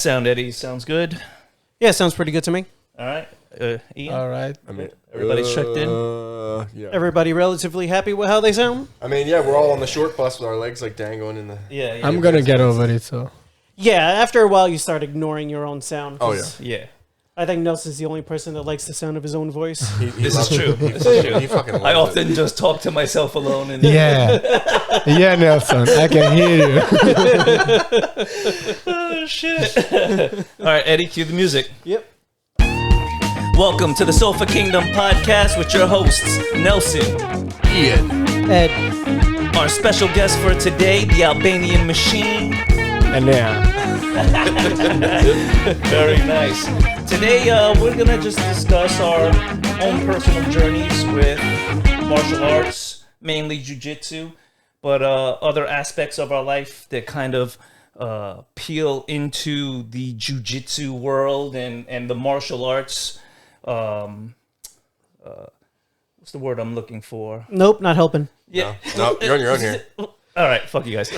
Sound, Eddie. Sounds good. Yeah, sounds pretty good to me. All right. Ian? All right. I mean, Everybody's checked in? Yeah. Everybody relatively happy with how they sound? I mean, yeah, we're all on the short bus with our legs like dangling in the... Yeah. I'm going to get over it, so. Yeah, after a while you start ignoring your own sound. Oh, yeah. Yeah. I think Nelson's the only person that likes the sound of his own voice. This is true. He fucking loves I it. often just talk to myself alone. And Yeah. Yeah, Nelson. I can hear you. Oh, shit. All right, Eddie, cue the music. Yep. Welcome to the Sofa Kingdom podcast with your hosts, Nelson, Ian. Ed. our special guest for today, the Albanian machine. Enea. Very nice. Today, we're going to just discuss our own personal journeys with martial arts, mainly Jiu-Jitsu, but other aspects of our life that kind of peel into the Jiu-Jitsu world and the martial arts. What's the word I'm looking for? Nope, not helping. Yeah. No, you're on your own here. All right, fuck you guys.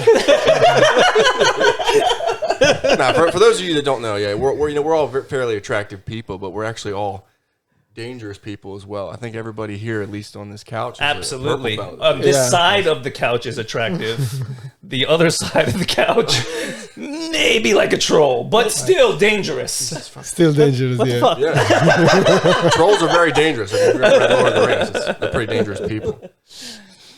Nah, for those of you that don't know, yeah, we're all fairly attractive people, but we're actually all dangerous people as well. I think everybody here, at least on this couch, is Absolutely. a purple belt. This side of the couch is attractive. The other side of the couch, maybe like a troll, but still dangerous. Still dangerous, What the yeah. fuck? Yeah. Trolls are very dangerous. If you've ever read Lord of the Rings, they're pretty dangerous people.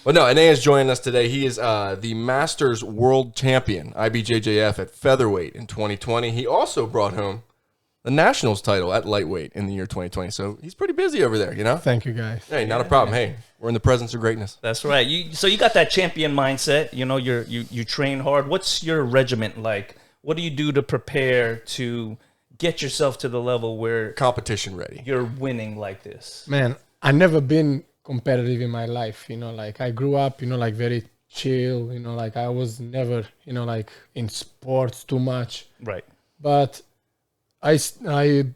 But no, Enea is joining us today. He is the Masters World Champion, IBJJF at featherweight in 2020. He also brought home the Nationals title at lightweight in the year 2020. So he's pretty busy over there, you know? Thank you, guys. Hey, not a problem. Hey, we're in the presence of greatness. That's right. So you got that champion mindset. You know, you train hard. What's your regiment like? What do you do to prepare to get yourself to the level where Competition ready. you're winning like this? Man, I never been competitive in my life, you know, like I grew up, you know, like very chill, you know, like I was never, you know, like in sports too much. Right. But I started,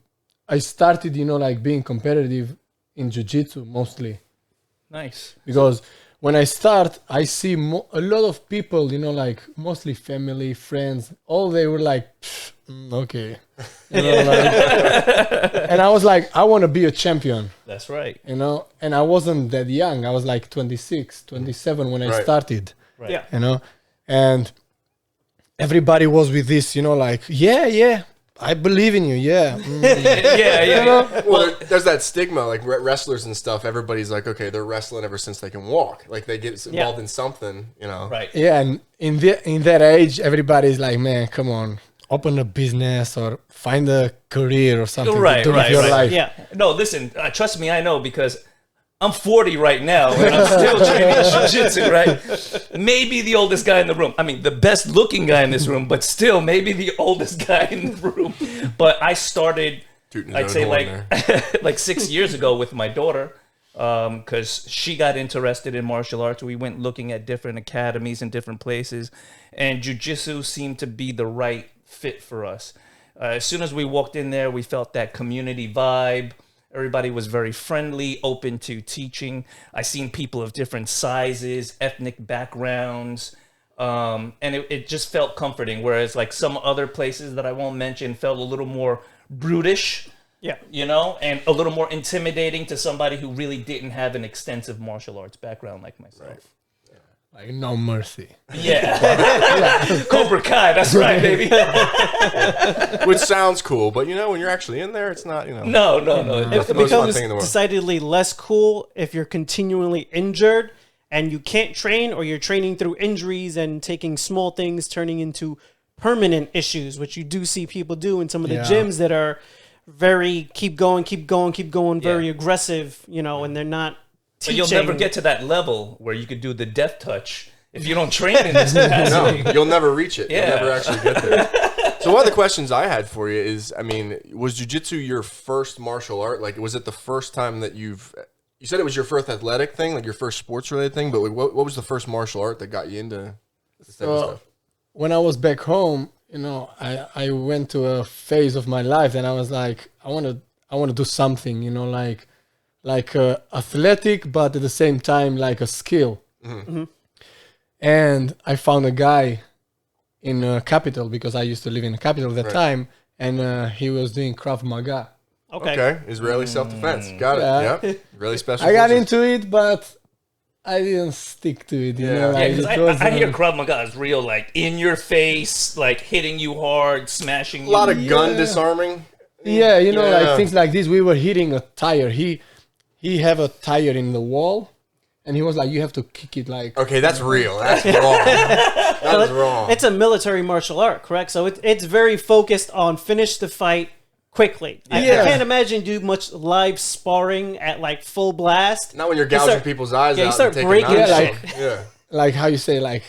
you know, like being competitive in jiu-jitsu mostly. Nice. Because when I start, I see a lot of people, you know, like mostly family, friends, all they were like, okay. You know, like, and I was like, I want to be a champion, That's right. you know, and I wasn't that young. I was like 26, 27 when I Right. started, Right. Yeah. you know, and everybody was with this, you know, like, yeah, I believe in you. Yeah. Yeah. Well, there's that stigma, like wrestlers and stuff. Everybody's like, okay, they're wrestling ever since they can walk. Like they get involved in something, you know. Right. Yeah. And in that age, everybody's like, man, come on, open a business or find a career or something Right, to do right, with your right. life. Yeah. No, listen, trust me, I know because I'm 40 right now and I'm still training jiu-jitsu, right? Maybe the oldest guy in the room. I mean, the best looking guy in this room, but still maybe the oldest guy in the room. But I started, Tooting his I'd own say horn like, there. like 6 years ago with my daughter because she got interested in martial arts. We went looking at different academies in different places and jiu-jitsu seemed to be the right fit for us. As soon as we walked in there, we felt that community vibe. Everybody was very friendly, open to teaching. I seen people of different sizes, ethnic backgrounds, and it just felt comforting. Whereas like some other places that I won't mention felt a little more brutish, Yeah. you know, and a little more intimidating to somebody who really didn't have an extensive martial arts background like myself. Like no mercy. Yeah. Cobra Kai, that's right, baby. Which sounds cool, but you know, when you're actually in there, it's not, you know. No. It's It the most fun becomes thing in the world. decidedly less cool if you're continually injured and you can't train, or you're training through injuries and taking small things turning into permanent issues, which you do see people do in some of the Yeah. gyms that are very keep going, very Yeah. aggressive, you know, and they're not But teaching. you'll never get to that level where you could do the death touch if you don't train in this capacity. No, you'll never reach it. Yeah. You'll never actually get there. So one of the questions I had for you is, I mean, was jiu-jitsu your first martial art? Like, was it the first time that you said it was your first athletic thing, like your first sports-related thing, but what was the first martial art that got you into this type of stuff? When I was back home, you know, I went to a phase of my life and I was like, I want to do something, you know, like athletic, but at the same time, like a skill. Mm-hmm. And I found a guy in capital, because I used to live in the capital at that time, and he was doing Krav Maga. Okay, Israeli self-defense. Got it. Yeah. Yep. Really special. I got forces. into it, but I didn't stick to it. You Yeah. know, Yeah, like, because it was, I hear Krav Maga is real, like in your face, like hitting you hard, smashing you. A lot of gun disarming. yeah, you know, Yeah. like things like this. We were hitting a tire. He have a tire in the wall, and he was like, "You have to kick it like." Okay, that's real. That's wrong. That is wrong. It's a military martial art, correct? So it's very focused on finish the fight quickly. I Yeah. can't imagine do much live sparring at like full blast. Not when you're You gouging start- people's eyes yeah, you out. start and taking breaking knives. shit. Yeah. Like how you say, like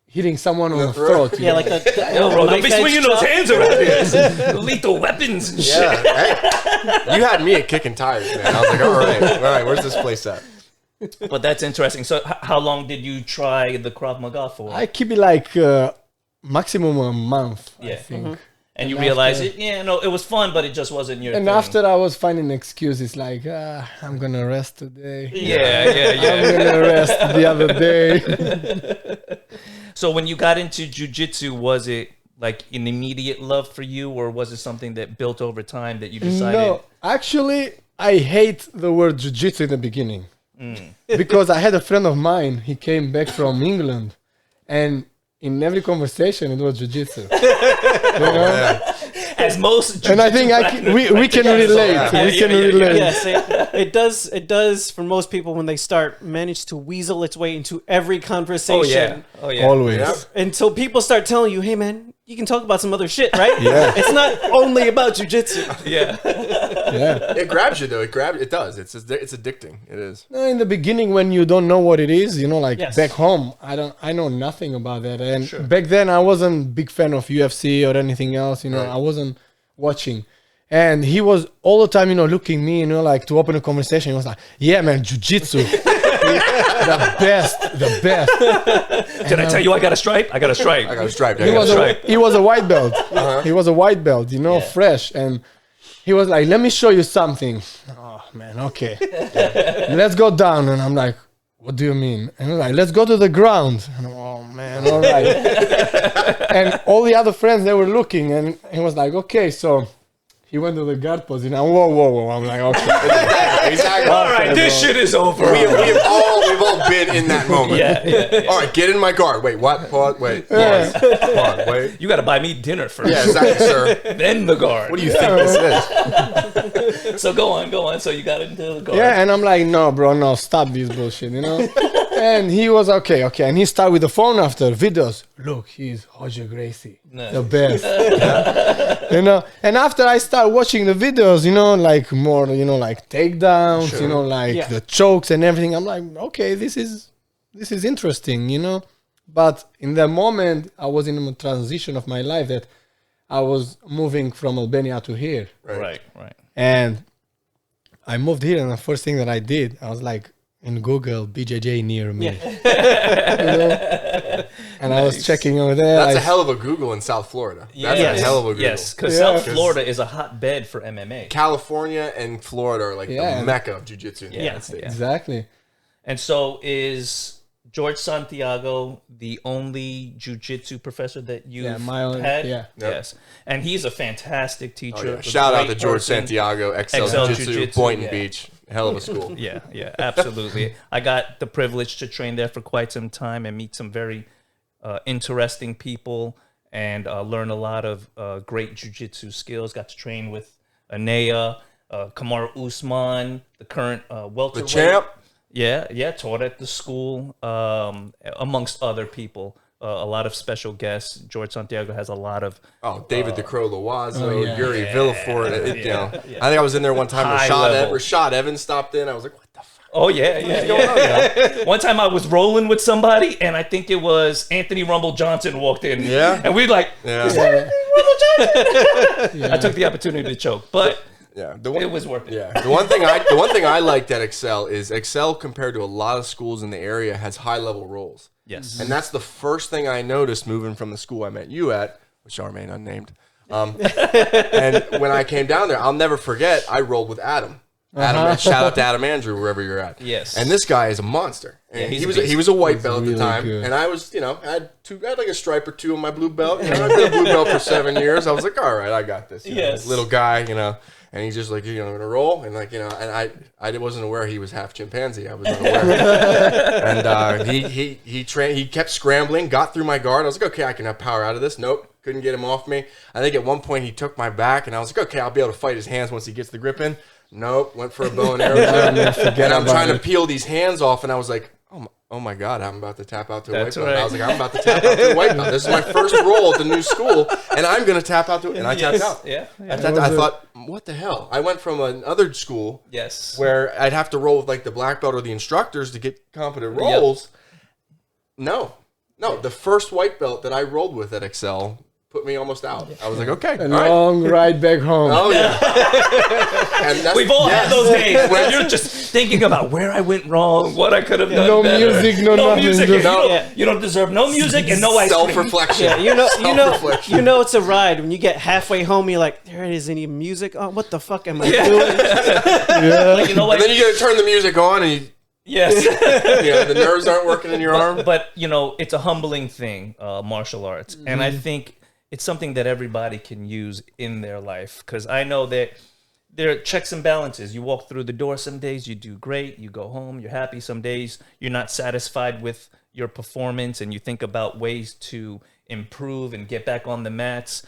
hitting someone on the throat. throat. Yeah, like the Yo, bro, don't be knife-edge swinging those chop. hands around here. Lethal weapons and shit. Yeah. Hey, you had me at kicking tires, man. I was like, all right, where's this place at? But that's interesting. So, how long did you try the Krav Maga for? I keep it like maximum a month. I Yeah. think. And you And realized after- it was fun, but it just wasn't your And thing. after I was finding excuses like, I'm gonna rest today. yeah. I'm gonna rest the other day. So when you got into jiu-jitsu, was it like an immediate love for you, or was it something that built over time that you decided? No, actually, I hate the word jiu-jitsu in the beginning. Mm. Because I had a friend of mine, he came back from England, and in every conversation it was jiu-jitsu. You know? As most And I think we can relate. Yeah, We can relate. Yes, it does for most people when they start manage to weasel its way into every conversation. Oh yeah. Always. Yep. Until people start telling you, hey man, you can talk about some other shit, right? Yeah. It's not only about jujitsu. Yeah. Yeah. It grabs you though. It does. It's addicting. It is. No, in the beginning, when you don't know what it is, you know, like Yes. back home, I know nothing about that. And back then, I wasn't big fan of UFC or anything else. You know, Right. I wasn't watching. And he was all the time, you know, looking me, you know, like to open a conversation. He was like, "Yeah, man, jiu-jitsu, the best." Did I tell you I got a stripe? I got a stripe. I got a stripe. He was he was a white belt. He was a white belt, you know, Yeah. fresh. And he was like, "Let me show you something." Oh man, okay. Let's go down. And I'm like, "What do you mean?" And he was like, "Let's go to the ground." And I'm, oh man, all right. And all the other friends, they were looking, and he was like, "Okay, so." He went to the guard position. And whoa. I'm like, okay. Exactly. All right, this shit is over. We've all been in that moment. Yeah. All right, get in my guard. Wait, what? Pause. Wait. Pause. Pause. Wait. You got to buy me dinner first. Yeah, exactly, sir. Then the guard. What do you think this is? So go on. So you got into the guard. Yeah, and I'm like, no, bro, no, stop this bullshit, you know? And he was okay. And he started with the phone after videos. Look, he's Roger Gracie, Nice. the best. You know? And after I start watching the videos, you know, like more, you know, like takedowns, you know, like Yeah. the chokes and everything. I'm like, okay, this is interesting, you know? But in that moment, I was in a transition of my life that I was moving from Albania to here. Right. And I moved here, and the first thing that I did, I was like, in Google, BJJ near me. You know? And I was checking over there. That's I- a hell of a Google in South Florida. That's Yes. a hell of a Google. Yes, because Yeah. South Florida is a hotbed for MMA. California and Florida are like Yeah. the mecca of jiu-jitsu in the Yeah. United States. Exactly. And so is George Santiago the only jiu-jitsu professor that you've Yeah, my own- had? yeah. Yep. Yes. And he's a fantastic Oh, teacher. yeah. a Shout out to great George person. Santiago, XL XL Jiu-Jitsu, Jiu-Jitsu, Boynton yeah. Beach. Hell of a school. Yeah, absolutely. I got the privilege to train there for quite some time and meet some very interesting people and learn a lot of great jiu-jitsu skills. Got to train with Enea, Kamaru Usman, the current The welterweight. champ. Yeah, taught at the school, amongst other people. A lot of special guests. George Santiago has a lot of Oh, David the Crow Loazo, yeah. Yuri Villafort. You know, yeah. I think I was in there one time. High level. Rashad Evans stopped in. I was like, what the fuck? Oh yeah. One time I was rolling with somebody, and I think it was Anthony Rumble Johnson walked in. Yeah? and we like, Yeah. is that Anthony Rumble Johnson? I took the opportunity to choke, but Yeah. it was worth it. Yeah. The one thing I liked at Excel is Excel compared to a lot of schools in the area has high level roles. Yes. And that's the first thing I noticed moving from the school I met you at, which shall remain unnamed. And when I came down there, I'll never forget, I rolled with Adam. Adam, shout out to Adam Andrew wherever you're at. Yes. And this guy is a monster. And Yeah, he's a he beast. was a white belt at really the time, good. and I was, I had like a stripe or two on my blue belt. I've been a blue belt for 7 years. I was like, all right, I got this. Yes. Little guy, and he's just like, I'm gonna roll, and and I wasn't aware he was half chimpanzee. I was unaware. And he kept scrambling, got through my guard. I was like, okay, I can have power out of this. Nope, couldn't get him off me. I think at one point he took my back, and I was like, okay, I'll be able to fight his hands once he gets the grip in. Nope, went for a bow and arrow. And I'm trying to peel these hands off, and I was like, oh my God, I'm about to tap out to a white belt. right. I was like, I'm about to tap out to a white belt. This is my first roll at the new school, and I'm going to tap out to it. And I tapped out. Yeah. I thought, what the hell? I went from another school Yes. where I'd have to roll with like the black belt or the instructors to get competent rolls. No, the first white belt that I rolled with at xcell put me almost out. I was like, okay, A all right. long ride back home. Oh yeah. And that's, We've all had those days where you're just thinking about where I went wrong, what I could have done No better. music, no nothing, music. just- You don't deserve no music and no ice cream. self-reflection. Yeah, Self-reflection. it's a ride when you get halfway home. You're like, there isn't any music. Oh, what the fuck am I Yeah. doing? Like, you know what? And then you gotta turn the music on, and Yes. the nerves aren't working in your arm. But it's a humbling thing, martial arts, and I think it's something that everybody can use in their life, because I know that there are checks and balances. You walk through the door, some days you do great, you go home, you're happy. Some days you're not satisfied with your performance, and you think about ways to improve and get back on the mats.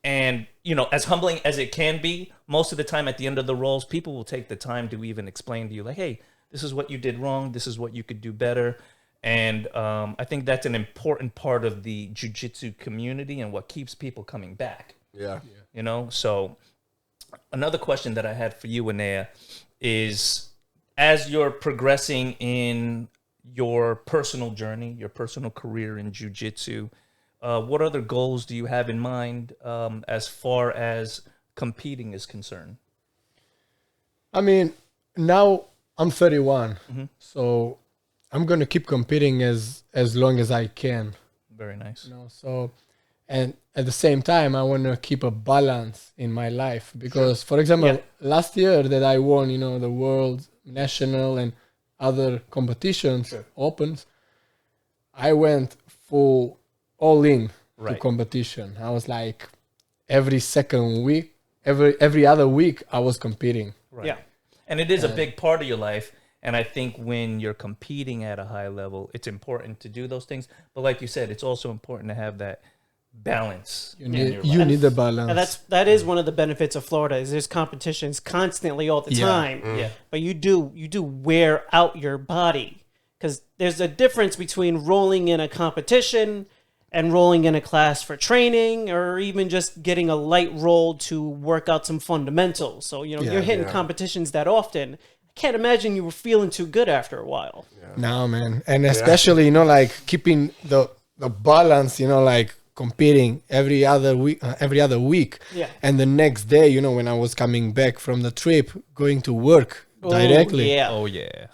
And as humbling as it can be, most of the time at the end of the rolls, people will take the time to even explain to you, like, hey, this is what you did wrong, this is what you could do better. And I think that's an important part of the jiu-jitsu community and what keeps people coming back. Yeah. So another question that I had for you, Enea, is as you're progressing in your personal journey, your personal career in jiu-jitsu, what other goals do you have in mind as far as competing is concerned? I mean, now I'm 31, so I'm gonna keep competing as long as I can. Very nice. So, and at the same time, I want to keep a balance in my life because, for example, last year that I won, the world, national, and other competitions, opens, I went full all in to competition. I was like every second week, every other week, I was competing. Right. Yeah, and it is a big part of your life. And I think when you're competing at a high level, it's important to do those things. But like you said, it's also important to have that balance. You need the balance. And that is one of the benefits of Florida is there's competitions constantly all the time. Yeah. But you do wear out your body because there's a difference between rolling in a competition and rolling in a class for training, or even just getting a light roll to work out some fundamentals. So you're hitting competitions that often. Can't imagine you were feeling too good after a while. No, man. And especially, like keeping the balance, like competing every other week. Yeah. And the next day, when I was coming back from the trip, going to work directly. Yeah. Oh, yeah.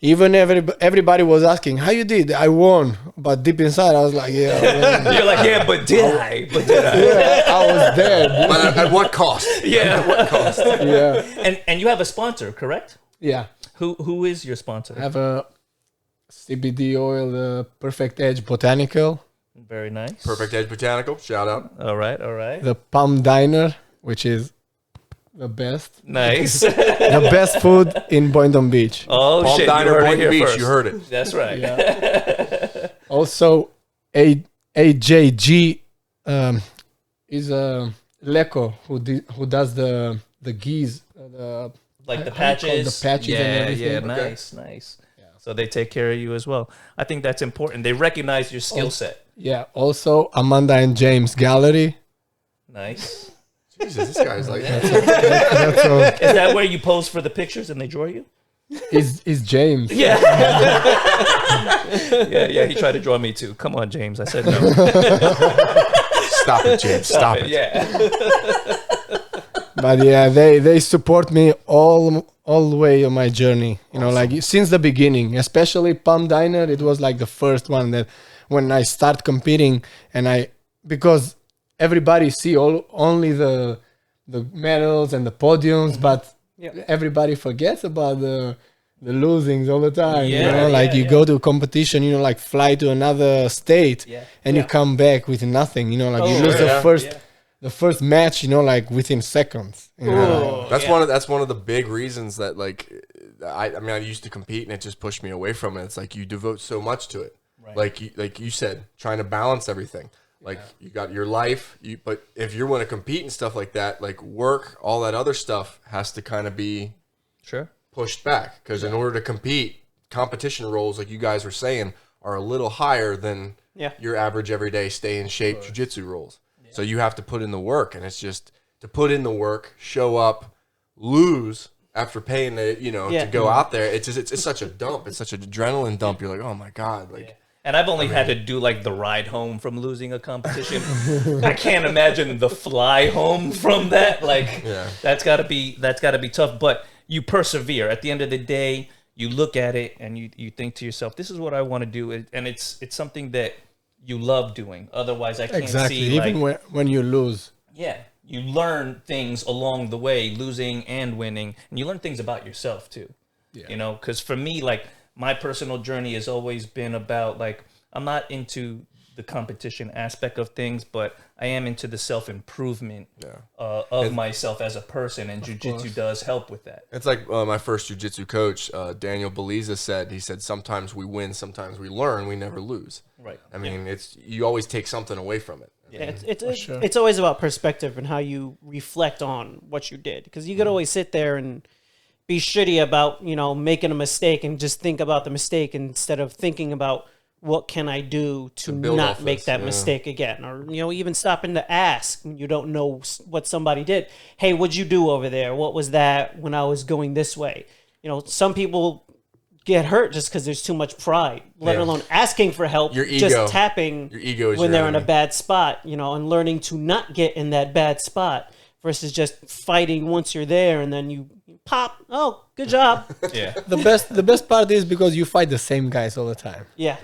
Even everybody was asking, how you did? I won. But deep inside, I was like, yeah. You're like, yeah, but did I? Yeah, I was there. But at what cost? Yeah. At what cost? Yeah. And you have a sponsor, correct? Yeah. Who is your sponsor? I have a CBD oil, the Perfect Edge Botanical. Very nice. Perfect Edge Botanical. Shout out. All right. The Palm Diner, which is the best. Nice. The best food in Boynton Beach. Oh, Palm shit. Diner, you heard it Boynton here Beach. first. You heard it. That's right. Also, AJG is a Leco who does the geese. Like the how do you call it? patches. The patches and everything. Nice. So they take care of you as well. I think that's important. They recognize your skill set. Yeah. Also, Amanda and James Gallery. Nice. Jesus, this guy's like... That's all. Is that where you pose for the pictures and they draw you? Is James. Yeah. yeah. He tried to draw me too. Come on, James. I said no. Stop it, James. Stop it. Yeah. But yeah, they support me all the way on my journey. Like since the beginning, especially Palm Diner. It was like the first one that when I start competing, and because everybody see only the medals and the podiums, but everybody forgets about the losings all the time. Yeah, you know, like yeah, you yeah. go to a competition, you know, like fly to another state, Yeah. and you come back with nothing. You know, like you Oh, lose yeah. the first match. You know, like within seconds. You know? Oh, That's yeah. one of the big reasons that like I mean I used to compete and it just pushed me away from it. It's like you devote so much to it. Right. Like you said, trying to balance everything. Like you got your life, but if you want to compete and stuff like that, like work, all that other stuff has to kind of be Sure. pushed back because in order to compete, competition roles like you guys were saying are a little higher than Yeah. your average everyday stay in shape jiu-jitsu roles. So you have to put in the work, and it's just to put in the work, show up, lose after paying the to go out there. It's just it's such a dump. It's such an adrenaline dump. You're like, oh my god, like. And I've only had to do like the ride home from losing a competition. I can't imagine the fly home from that. Like that's gotta be tough. But you persevere. At the end of the day, you look at it and you think to yourself, this is what I want to do. And it's something that you love doing. Otherwise I can't Exactly. see Even when you lose. yeah. You learn things along the way, losing and winning, and you learn things about yourself too. Yeah. You know, because for me, like my personal journey has always been about like I'm not into the competition aspect of things, but I am into the self-improvement of myself as a person, and jiu-jitsu does help with that. It's like my first jiu-jitsu coach, Daniel Beliza said. He said, sometimes we win, sometimes we learn, we never lose. Right. I mean, it's you always take something away from it. Yeah, it's always about perspective and how you reflect on what you did, because you could always sit there and be shitty about making a mistake and just think about the mistake instead of thinking about what can I do to build not off make this, that yeah. mistake again, or even stopping to ask when you don't know what somebody did. Hey, what'd you do over there? What was that when I was going this way? Some people get hurt just because there's too much pride, let alone asking for help. Your ego. Just tapping Your ego is when your they're in a enemy. bad spot, and learning to not get in that bad spot versus just fighting once you're there and then you pop. Oh, good job. Yeah. The best part is because you fight the same guys all the time. Yeah.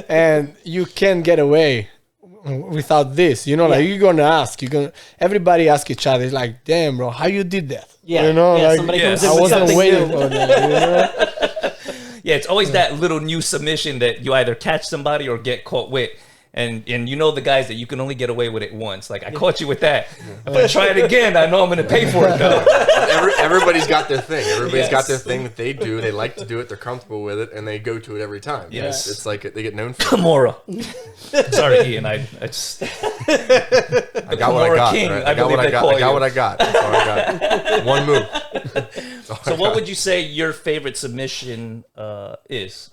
And you can't get away without this. Like you're gonna ask. Everybody ask each other. It's like, damn, bro, how you did that? Yeah. Like, Somebody comes I in with wasn't something waiting new. for that. Yeah, it's always that little new submission that you either catch somebody or get caught with. And the guys that you can only get away with it once. Like, I caught you with that. If I try it again, I know I'm going to pay for it, though. Everybody's got their thing. Everybody's got their Yes. thing that they do. They like to do it. They're comfortable with it, and they go to it every time. Yes. It's like they get known for it. Kimura. Sorry, Ian. I just... I got what I Kimura got. King, Right? I I got what believe I they got. call I got you. what I got. That's all I got. One move. So what would you say your favorite submission is?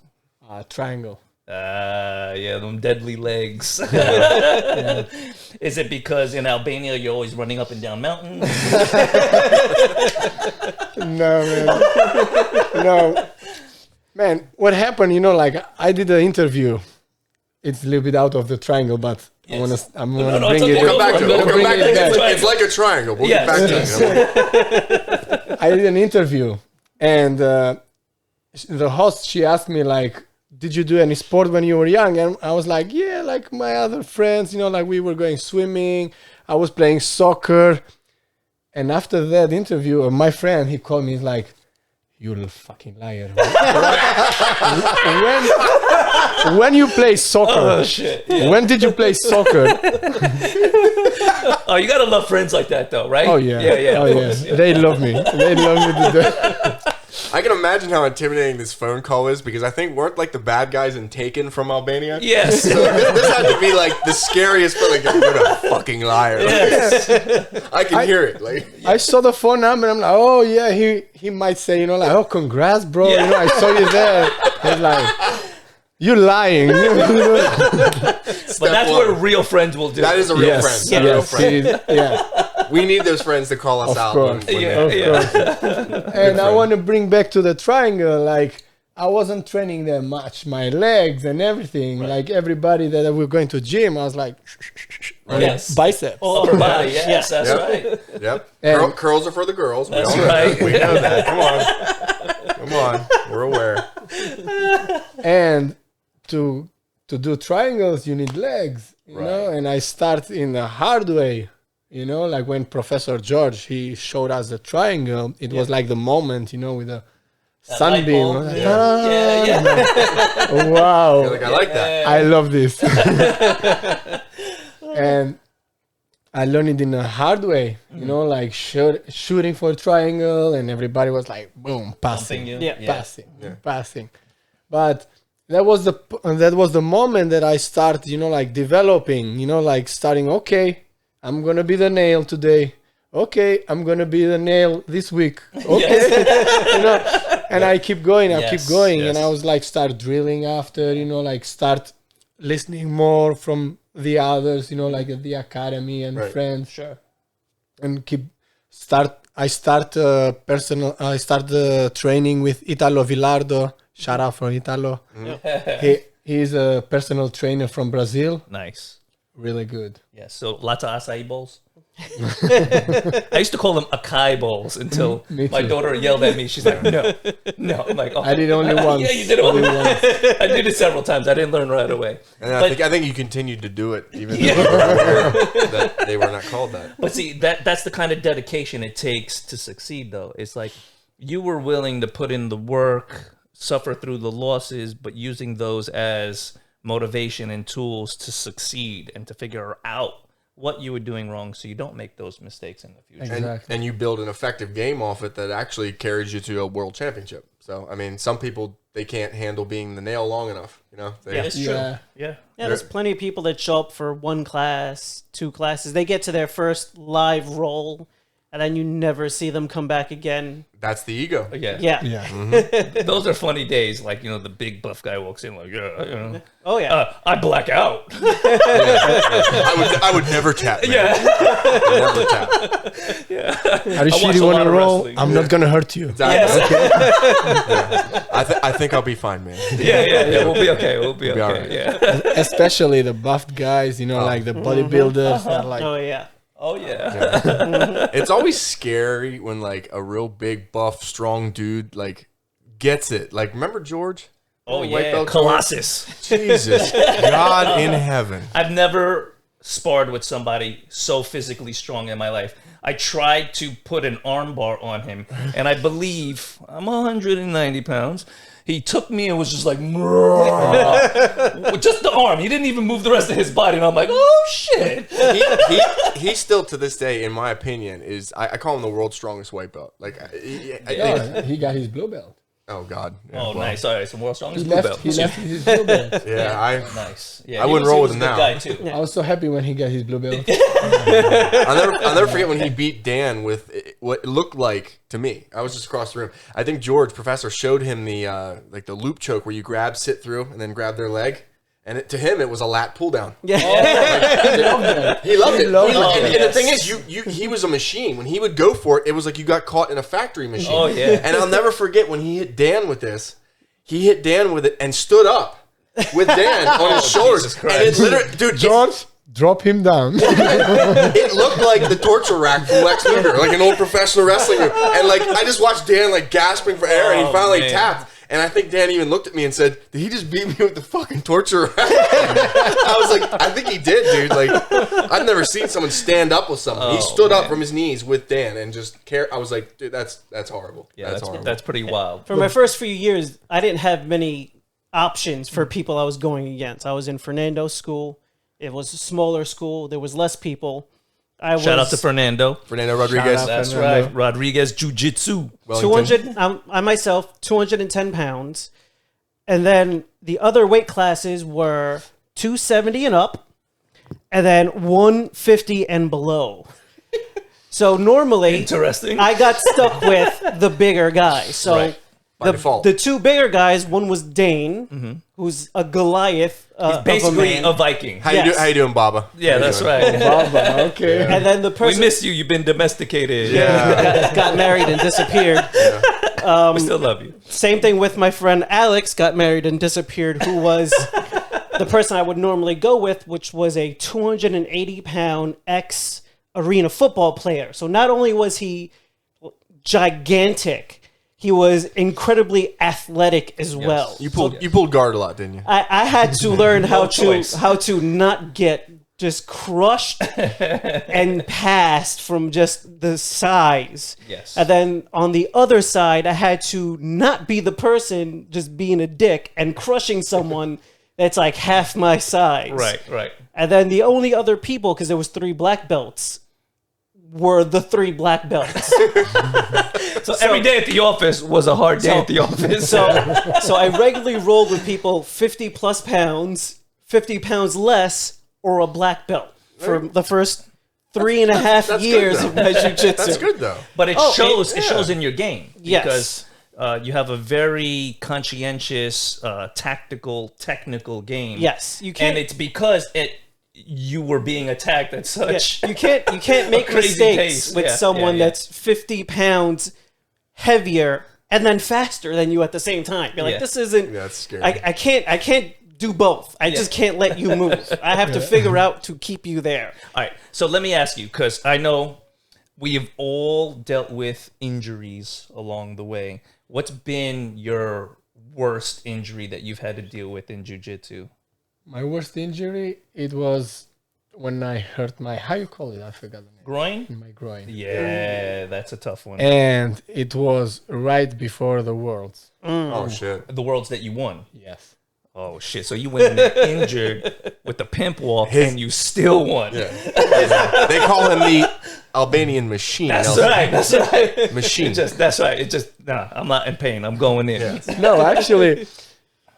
Triangle. Yeah, them deadly legs. Is it because in Albania you're always running up and down mountains? No, man. No. Man, what happened, like I did an interview. It's a little bit out of the triangle, but Yes. I'm gonna no, bring it's it. okay. We'll come back to it. We'll come back to it. Bring it It's like a triangle. We'll Yes. get back to it. I did an interview, and the host, she asked me like, did you do any sport when you were young? And I was like, yeah, like my other friends, like we were going swimming. I was playing soccer. And after that interview, my friend, he called me, he's like, you're a fucking liar. when you play soccer, Shit. when did you play soccer? Oh, you gotta love friends like that, though, right? Oh, yeah. Yeah. Oh, of yeah. course, yeah. They love me. They love me to death. I can imagine how intimidating this phone call is because I think weren't like the bad guys in Taken from Albania. Yes. So this had to be like the scariest feeling. Like, you're a fucking liar. Yes. I can hear it. Like I saw the phone number and I'm like, oh yeah, he might say, like, oh congrats, bro. Yeah. I saw you there. He's like, you're lying. But that's one. what real friends will do. that is a real friend. yes, That's a real yes, friend. it is. Yeah, We need those friends to call us of out. course. When Yeah. they- And I want to bring back to the triangle, like I wasn't training that much, my legs and everything. Like everybody that we're going to gym, I was like, Yes. biceps. Upper body. Yes, that's Yep. right. Yep. And- Curls are for the girls. We That's all know right. that. We know that. Come on. Come on. We're aware. And to do triangles, you need legs, you know. And I start in a hard way, You know, like when Professor George, he showed us the triangle, it was like the moment, you know, with the sunbeam. bulb. Like, Yeah. wow. You're like, I like that. I love this. And I learned it in a hard way, you know, like shooting for triangle, and everybody was like, boom, passing, passing. But that was the moment that I started, you know, like developing, you know, like starting, okay, I'm going to be the nail today. Okay, I'm going to be the nail this week. Okay. You know, and I keep going, and I was like, start drilling after, you know, like start listening more from the others, you know, like at the academy and friends. Sure. And I start training with Italo Villardo. Shout out for Italo. He's a personal trainer from Brazil. Nice. Really good. Yeah, so lots of acai bowls. I used to call them acai bowls until my daughter yelled at me. She's like, no. I'm like, oh. I did only once. Yeah, you did it only once. I did it several times. I didn't learn right away. And I think you continued to do it even though that they were not called that. But see, that's the kind of dedication it takes to succeed, though. It's like you were willing to put in the work, suffer through the losses, but using those as motivation and tools to succeed and to figure out what you were doing wrong so you don't make those mistakes in the future. Exactly. And you build an effective game off it that actually carries you to a world championship. So, I mean, some people, they can't handle being the nail long enough, you know? It's true. Yeah. There's plenty of people that show up for one class, two classes. They get to their first live roll, and then you never see them come back again. That's the ego. Yeah. Those are funny days. Like, you know, the big buff guy walks in like, Oh, yeah. I black out. I would never tap, man. Never tap. Are you shitty when you roll? I'm not going to hurt you. Exactly. I think I'll be fine, man. Yeah. We'll be okay. We'll be okay. all right. Yeah. Especially the buffed guys, you know, like the bodybuilders. They're like, Oh, yeah. Oh, yeah. It's always scary when like a real big buff strong dude like gets it. Like remember George? Oh, White yeah. belt Colossus. Jesus. God in heaven. I've never sparred with somebody so physically strong in my life. I tried to put an arm bar on him, and I believe I'm 190 pounds. He took me and was just like, just the arm. He didn't even move the rest of his body. And I'm like, oh, shit. He still, to this day, in my opinion, is, I call him the world's strongest white belt. Like, I think, he got his blue belt. oh, God. Yeah, Oh, well, nice. All right, so world's strongest He blue left, belt. he left his blue belt. Yeah, Nice. Yeah, I he wouldn't was- roll he with was him a now. good guy, too. I was so happy when he got his blue belt. I'll never forget when he beat Dan with what it looked like to me. I was just across the room. I think Professor showed him the like the loop choke where you grab, sit through, and then grab their leg. And to him, it was a lat pull down. Yeah. He loved it. loved it. And the thing is, he was a machine. When he would go for it, it was like you got caught in a factory machine. Oh, yeah. And I'll never forget when he hit Dan with this. He hit Dan with it and stood up with Dan on his shoulders. Jesus And it Christ. literally, dude, George, drop him down. it looked like the torture rack from Lex Luger, like an old professional wrering. And like I just watched Dan like gasping for air, and he Oh, finally man. tapped. And I think Dan even looked at me and said, "Did he just beat me with the fucking torture rack?" I was like, "I think he did, dude." Like I've never seen someone stand up with someone. He stood up from his knees with Dan and just care. I was like, "Dude, that's horrible. Yeah, that's horrible." that's pretty wild. For my first few years, I didn't have many options for people I was going against. I was in Fernando's school. It was a smaller school. There was less people. Shout out to Fernando. Fernando Rodriguez. Shout out. That's Fernando. right. Rodriguez Jiu-Jitsu. Wellington. 200. I myself 210 pounds, and then the other weight classes were 270 and up, and then 150 and below. So normally, Interesting. I got stuck with the bigger guys. So Right. By default. the two bigger guys, one was Dane, who's a Goliath, Basically of a a man. Viking. How Yes. you doing, Baba? Yeah, How you that's doing? right. Baba, okay. And then the We person miss you. You've been domesticated. got married and disappeared. We still love you. Same thing with my friend Alex, got married and disappeared, who was the person I would normally go with, which was a 280-pound ex-arena football player. So not only was he gigantic, he was incredibly athletic as well. You pulled guard a lot, didn't you? I had to learn how choice. to not get just crushed and passed from just the size. Yes. And then on the other side, I had to not be the person just being a dick and crushing someone that's like half my size. Right. And then the only other people, because there was 3 black belts, were the 3 black belts. So every day at the office was a hard day at the office. So I regularly rolled with people 50 plus pounds, 50 pounds less, or a black belt for the first 3.5 good, years though. of my jiu-jitsu. That's good though. But it shows. It shows in your game. Yes. Because you have a very conscientious, tactical, technical game. Yes, you can't. And it's because you were being attacked at such. You can't make crazy mistakes pace. with Yeah, someone yeah. that's 50 pounds heavier and then faster than you at the same time. You're like, Yeah. this isn't. Yeah, that's scary. I can't do both. I just can't let you move. I have to figure out to keep you there. All right. So let me ask you, because I know we've all dealt with injuries along the way. What's been your worst injury that you've had to deal with in jiu-jitsu? My worst injury, it was when I hurt my, how you call it? I forgot the name. Groin? My groin. Yeah, that's a tough one. And it was right before the Worlds. Oh shit. The worlds that you won. Yes. Oh shit! So you went in there injured with the pimp walk, and you still won. Yeah. They call him the Albanian machine. That's right. That's right. Machine. That's right. It just I'm not in pain. I'm going in. No, actually,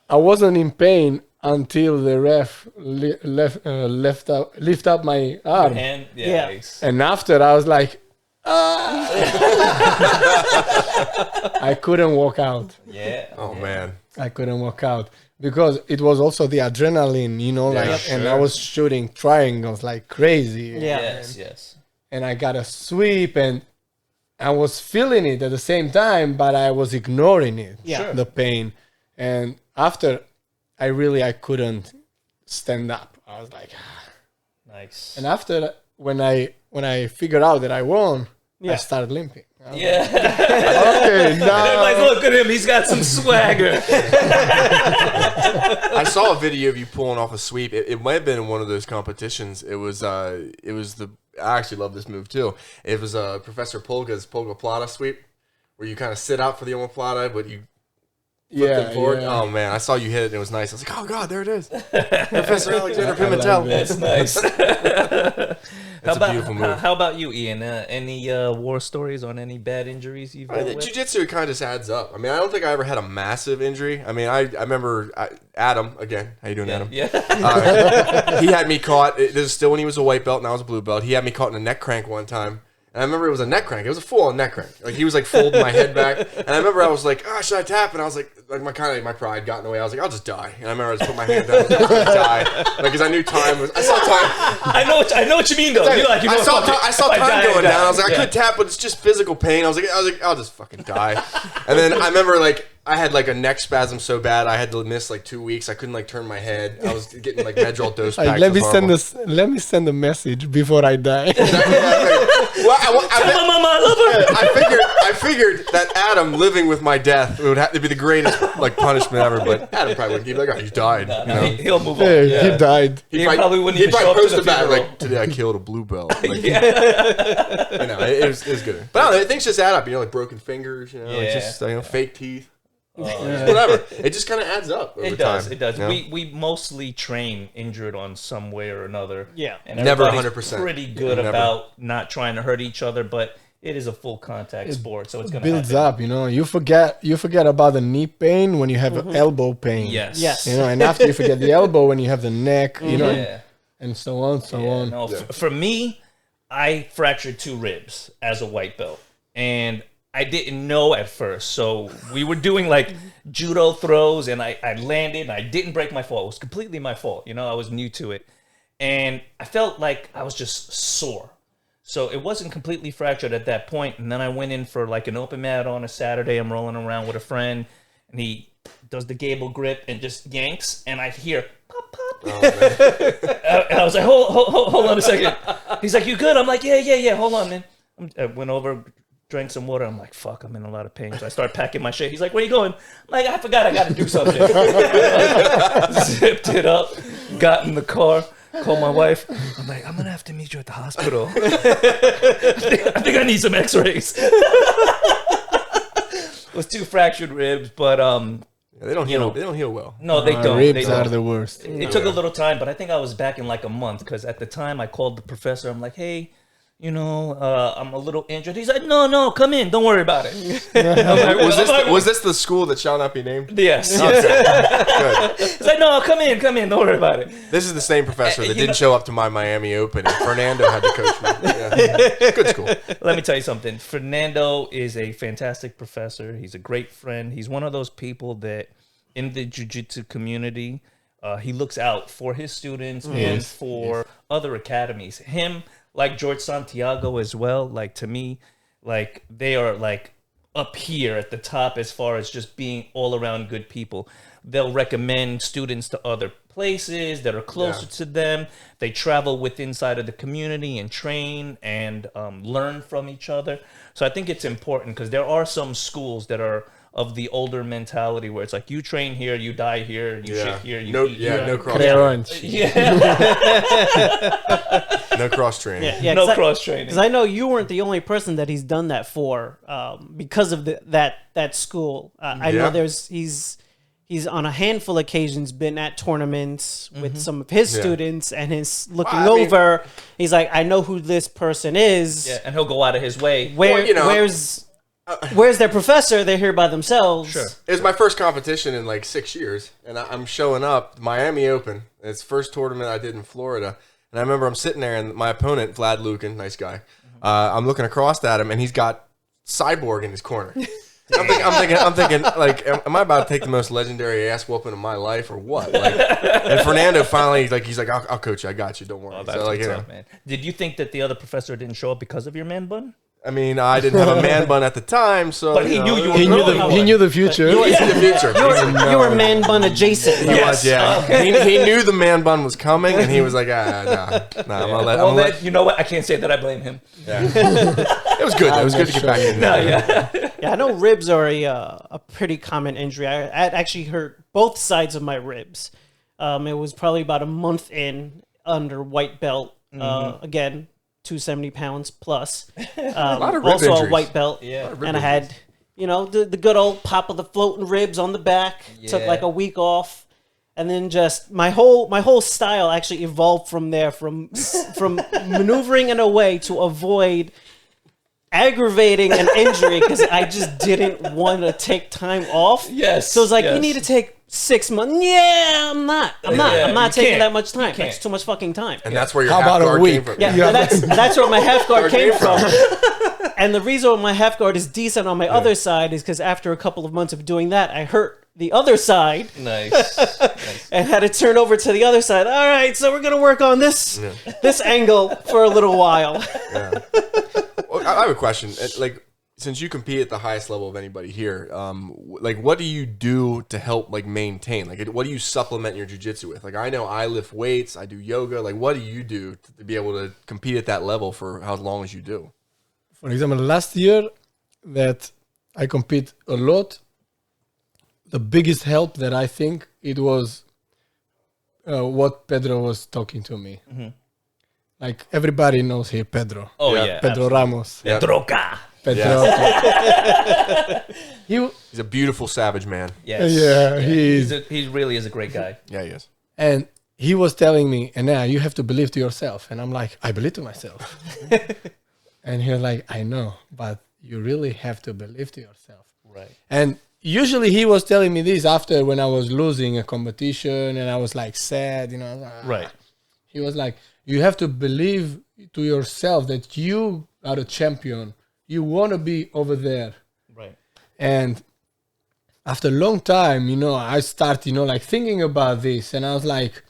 I wasn't in pain until the ref lift up my arm. And Yeah. nice. And after, I was like, I couldn't walk out. Yeah. Oh man. I couldn't walk out because it was also the adrenaline, you know, like, sure. and I was shooting triangles like crazy. Yeah. Yes. And I got a sweep and I was feeling it at the same time, but I was ignoring it, Yeah. the pain. And after, I couldn't stand up. I was like, Nice. and after when I figured out that I won, I started limping. I was Yeah. like, okay, now Everybody's look at him. He's got some swagger. I saw a video of you pulling off a sweep. It might have been in one of those competitions. It was the. I actually love this move too. It was Professor Polga's Polga Plata sweep, where you kind of sit out for the omoplata, but you flip them forward. yeah. Oh man, I saw you hit it and it was nice. I was like, oh god, there it is, Professor Alexander Pimentel. That's nice. That's a beautiful move. How about you, Ian? Any war stories on any bad injuries you've dealt with? Jiu-jitsu kind of just adds up. I mean, I don't think I ever had a massive injury. I mean, I remember Adam, again. How you doing, Adam? Yeah. He had me caught. This is still when he was a white belt and I was a blue belt. He had me caught in a neck crank one time. And I remember it was a neck crank. It was a full-on neck crank. Like, he was, like, folding my head back. And I remember I was like, oh, should I tap? And I was like my pride got in the way. I was like, I'll just die. And I remember I just put my hand down and I was like, die. Like, because I knew time was... I saw time... I know what you mean, though. You're like, I saw time going down. I was like, I Yeah. could tap, but it's just physical pain. I was like, I'll just fucking die. And then I remember, like, I had like a neck spasm so bad I had to miss like 2 weeks. I couldn't like turn my head. I was getting like Medrol dose packs. let me send a message before I die. Well, Tell my mama I love her. I figured that Adam living with my death would have to be the greatest like punishment ever. But Adam probably wouldn't. He'd be like, oh, he's died. You know? He'll move on. Yeah, he died. He probably wouldn't even show up to the post about it, funeral. like, today I killed a blue belt. Like, you know, it was good. But I don't know, things just add up. You know, like broken fingers. You know, like just fake teeth. Whatever. It just kind of adds up over It does. time. It does. You know? We mostly train injured on some way or another. Yeah. And Never everybody's 100%. pretty good Never. about not trying to hurt each other, but it is a full contact sport, so it's going to Builds happen. up, you know. You forget about the knee pain when you have elbow pain. Yes. Yes. You know, and after you forget the elbow when you have the neck, you know, Yeah. and so on, so on. No, for me, I fractured 2 ribs as a white belt, and I didn't know at first. So we were doing like judo throws, and I landed, and I didn't break my fall. It was completely my fault. You know, I was new to it, and I felt like I was just sore. So it wasn't completely fractured at that point. And then I went in for like an open mat on a Saturday. I'm rolling around with a friend, and he does the gable grip and just yanks, and I hear pop, pop. And I was like, hold on a second. He's like, you good? I'm like, yeah. Hold on, man. I went over, drank some water. I'm like, fuck, I'm in a lot of pain. So I start packing my shit. He's like, where you going? I'm like, I forgot I got to do something. Zipped it up, got in the car. Call my wife. I'm like, I'm gonna have to meet you at the hospital. I think I need some X-rays. It was 2 fractured ribs, but They don't heal. They don't heal well. no, they don't. Ribs They don't. are the worst. It took a little time, but I think I was back in like a month because at the time I called the professor. I'm like, hey, I'm a little injured. He's like, no, come in. Don't worry about it. Was this the school that shall not be named? Yes. Good. He's like, no, come in. Don't worry about it. This is the same professor that didn't show up to my Miami Open, and Fernando had to coach me. Yeah. Good school. Let me tell you something. Fernando is a fantastic professor. He's a great friend. He's one of those people that in the jiu-jitsu community, he looks out for his students and for other academies. Him, like George Santiago as well, like to me, like they are like up here at the top as far as just being all around good people. They'll recommend students to other places that are closer to them. They travel with inside of the community and train and learn from each other. So I think it's important because there are some schools that are of the older mentality where it's like you train here, you die here, you shit here, you eat here. No cross. No cross training. No cross training. Because I know you weren't the only person that he's done that for, because of that school. I know he's on a handful of occasions been at tournaments with some of his students, and he's looking over. He's like, I know who this person is. Yeah, and he'll go out of his way. Where's their professor? They're here by themselves. Sure. It was my first competition in like 6 years, and I'm showing up, Miami Open. It's the first tournament I did in Florida, and I remember I'm sitting there, and my opponent, Vlad Lukin, nice guy, I'm looking across at him, and he's got Cyborg in his corner. I'm thinking, like, am I about to take the most legendary ass whooping of my life, or what? Like, and Fernando finally, like, he's like, I'll coach you, I got you, don't worry. Oh, that's what's up, man. Did you think that the other professor didn't show up because of your man bun? I mean, I didn't have a man bun at the time, so. But he knew you were He knew the future. He knew the future. You were man bun adjacent. He knew the man bun was coming, and he was like, nah. You know what? I can't say that I blame him. Yeah. It was good. It was good to get back in there. Yeah, I know ribs are a pretty common injury. I actually hurt both sides of my ribs. It was probably about a month in under white belt. Again, 270 pounds plus. A lot of rib also injuries. a white belt. Yeah. And I had, the good old pop of the floating ribs on the back. Took like a week off. And then just my whole style actually evolved from there, from maneuvering in a way to avoid aggravating an injury because I just didn't want to take time off. Yes. So it's like, you need to take 6 months. Yeah, I'm not taking that much time. That's too much fucking time. And that's where your How half about a guard week? came from. Yeah, that's where my half guard came from. And the reason why my half guard is decent on my other side is because after a couple of months of doing that, I hurt the other side. Nice. And had to turn over to the other side. All right, so we're gonna work on this angle for a little while. Yeah. Well, I have a question. Like, since you compete at the highest level of anybody here, like, what do you do to help, like, maintain? Like, what do you supplement your jiu-jitsu with? Like, I know I lift weights, I do yoga. Like, what do you do to be able to compete at that level for how long as you do? For example, last year that I compete a lot, the biggest help that I think it was what Pedro was talking to me. Like, everybody knows here Pedro. Oh, yeah. Pedro Ramos. Yeah. Pedroca. Pedro. He's a beautiful savage man. Yes. Yeah, he really is a great guy. Yeah, he is. And he was telling me, Enea, you have to believe to yourself. And I'm like, I believe to myself. And he was like, I know, but you really have to believe to yourself. Right. And usually he was telling me this after when I was losing a competition and I was like sad, Right. He was like, you have to believe to yourself that you are a champion. You want to be over there. Right. And after a long time, I start, like thinking about this, and I was like,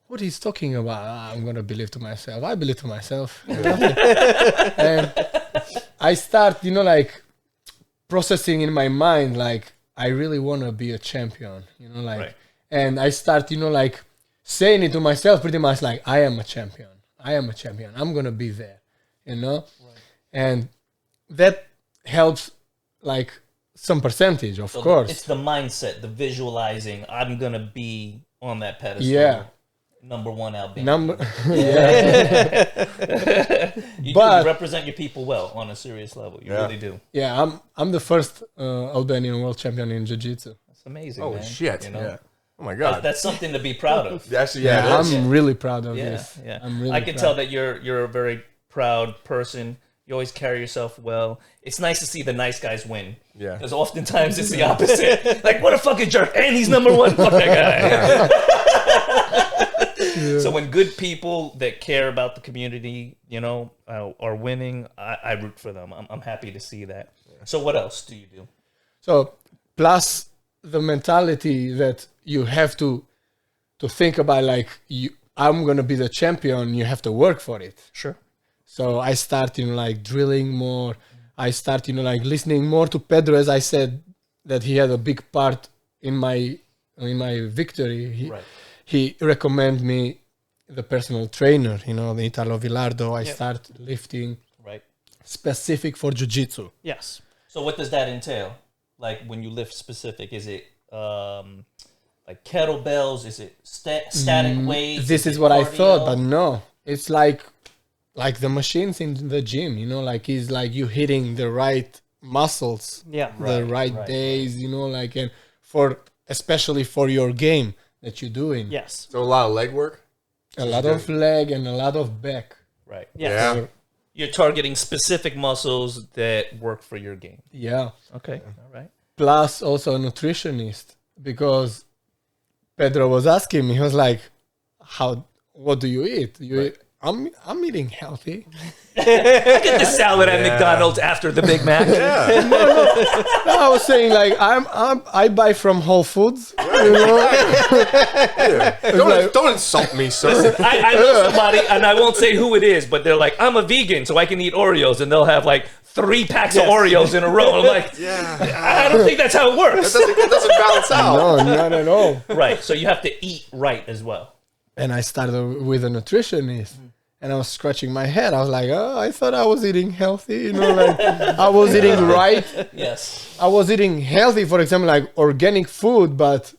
what he's talking about? I'm going to believe to myself. I believe to myself. And I start, like processing in my mind, like, I really want to be a champion, Right. And I start, like saying it to myself pretty much like, I am a champion. I am a champion. I'm going to be there, Right. And that helps, like, some percentage, of course. It's the mindset, the visualizing. I'm gonna be on that pedestal. Yeah. Number one Albanian. You But- do represent your people well on a serious level. You really do. Yeah, I'm the first Albanian world champion in Jiu-Jitsu. That's amazing. Holy man. shit. You know? Yeah. Oh my god. That's something to be proud of. Actually, Yeah, it is. I'm really proud of Yeah, this. yeah. I'm really I can proud. tell that you're a very proud person. You always carry yourself well. It's nice to see the nice guys win. Yeah. Because oftentimes it's the opposite. Like, what a fucking jerk. And he's number one. Fuck that guy. So when good people that care about the community, you know, are winning, I root for them. I'm happy to see that. So what else do you do? So plus the mentality that you have to think about, like, I'm gonna be the champion. You have to work for it. Sure. So I start, like, drilling more. I start, like, listening more to Pedro, as I said, that he had a big part in my victory. He recommended me the personal trainer, the Italo Villardo. I start lifting specific for jiu-jitsu. Yes. So what does that entail? Like when you lift specific, is it like kettlebells? Is it static weights? This is what I thought, but no. It's like the machines in the gym, like it's like you hitting the right muscles, Yeah. the right days, like, and especially for your game that you're doing. Yes. So a lot of leg work. A lot of leg and a lot of back. Right. Yes. Yeah. You're targeting specific muscles that work for your game. Yeah. Okay. All right. Plus also a nutritionist, because Pedro was asking me, he was like, what do you eat? I'm eating healthy. I get the salad at McDonald's after the Big Mac. I was saying, like, I buy from Whole Foods. Don't insult me, sir. I know somebody, and I won't say who it is, but they're like, I'm a vegan, so I can eat Oreos, and they'll have like 3 packs of Oreos in a row. I'm like, I don't think that's how it works. That doesn't balance out. No, not at all. Right. So you have to eat right as well. And I started with a nutritionist. And I was scratching my head. I was like, I thought I was eating healthy. Like I was eating right. Yes. I was eating healthy, for example, like organic food, but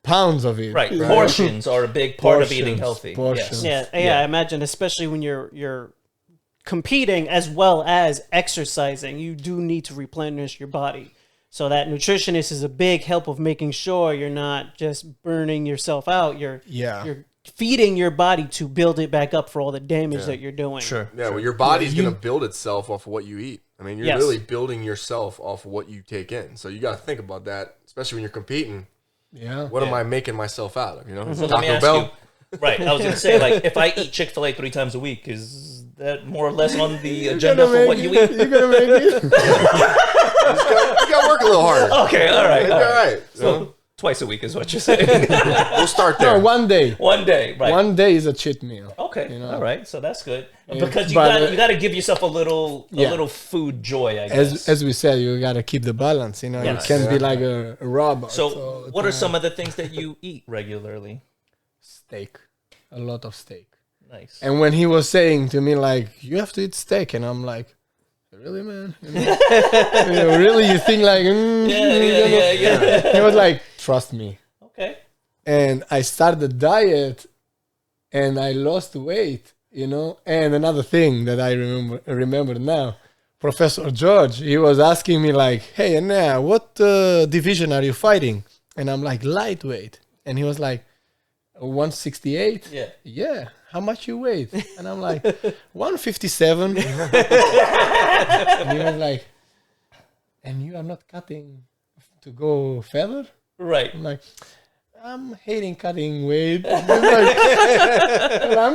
pounds of it. Right. Portions are a big part of eating healthy. Portions. Yes. Yeah. I imagine, especially when you're competing as well as exercising, you do need to replenish your body. So that nutritionist is a big help of making sure you're not just burning yourself out. You're feeding your body to build it back up for all the damage that you're doing. Sure. Yeah, well, your body's going to build itself off of what you eat. I mean, you're really building yourself off of what you take in. So you got to think about that, especially when you're competing. Yeah. What am I making myself out of? So let me Taco ask Bell. you. Right. I was going to say, like, if I eat Chick-fil-A 3 times a week, is that more or less on the agenda for what you eat? You're going to make it. You got to work a little harder. Okay. All right. All right. So twice a week is what you're saying. We'll start there. No, one day. One day. Right. One day is a cheat meal. Okay. All right. So that's good. Yeah, Because you but, got to give yourself a little food joy, I guess. As we said, you got to keep the balance. You can't be like a robot. So what are some of the things that you eat regularly? Steak. A lot of steak. Nice. And when he was saying to me, like, you have to eat steak, and I'm like, really, man? Really? You think like, Yeah. He was like, trust me. Okay. And I started the diet, and I lost weight, And another thing that I remember now, Professor George, he was asking me like, hey, Enea, what division are you fighting? And I'm like, lightweight. And he was like, 168? Yeah. Yeah. How much you weigh? And I'm like, 157. And he was like, and you are not cutting to go feather? Right. I'm like, I'm hating cutting weight. I'm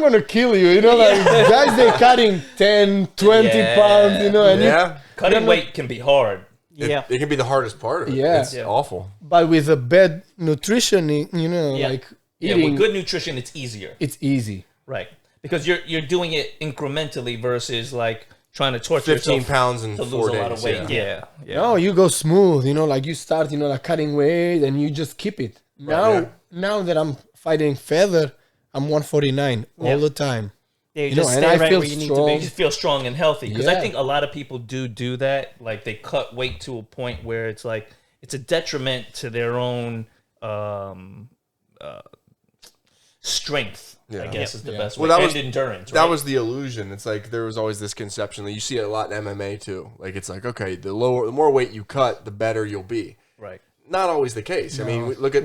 going to kill you. Guys, they're cutting 10, 20 pounds, and cutting weight can be hard. Yeah. It can be the hardest part of it. Yeah. It's awful. But with a bad nutrition, like eating, with good nutrition, it's easier. it's easy. Right. Because you're doing it incrementally versus like trying to torture 15 yourself pounds in to 4 lose days. a lot of weight. Yeah. No, you go smooth, like you start, like cutting weight and you just keep it. Now that I'm fighting feather, I'm 149 all the time. Yeah, you You know, just and stay I right feel where you need to strong. You be. just feel strong and healthy. Because I Yeah. think a lot of people do that. Like they cut weight to a point where it's like it's a detriment to their own strength. I guess is the best way. Well, that and was endurance. That right? was the illusion. It's like there was always this conception that you see it a lot in MMA too. Like it's like, okay, the more weight you cut, the better you'll be. right. Not always the case. I mean, look at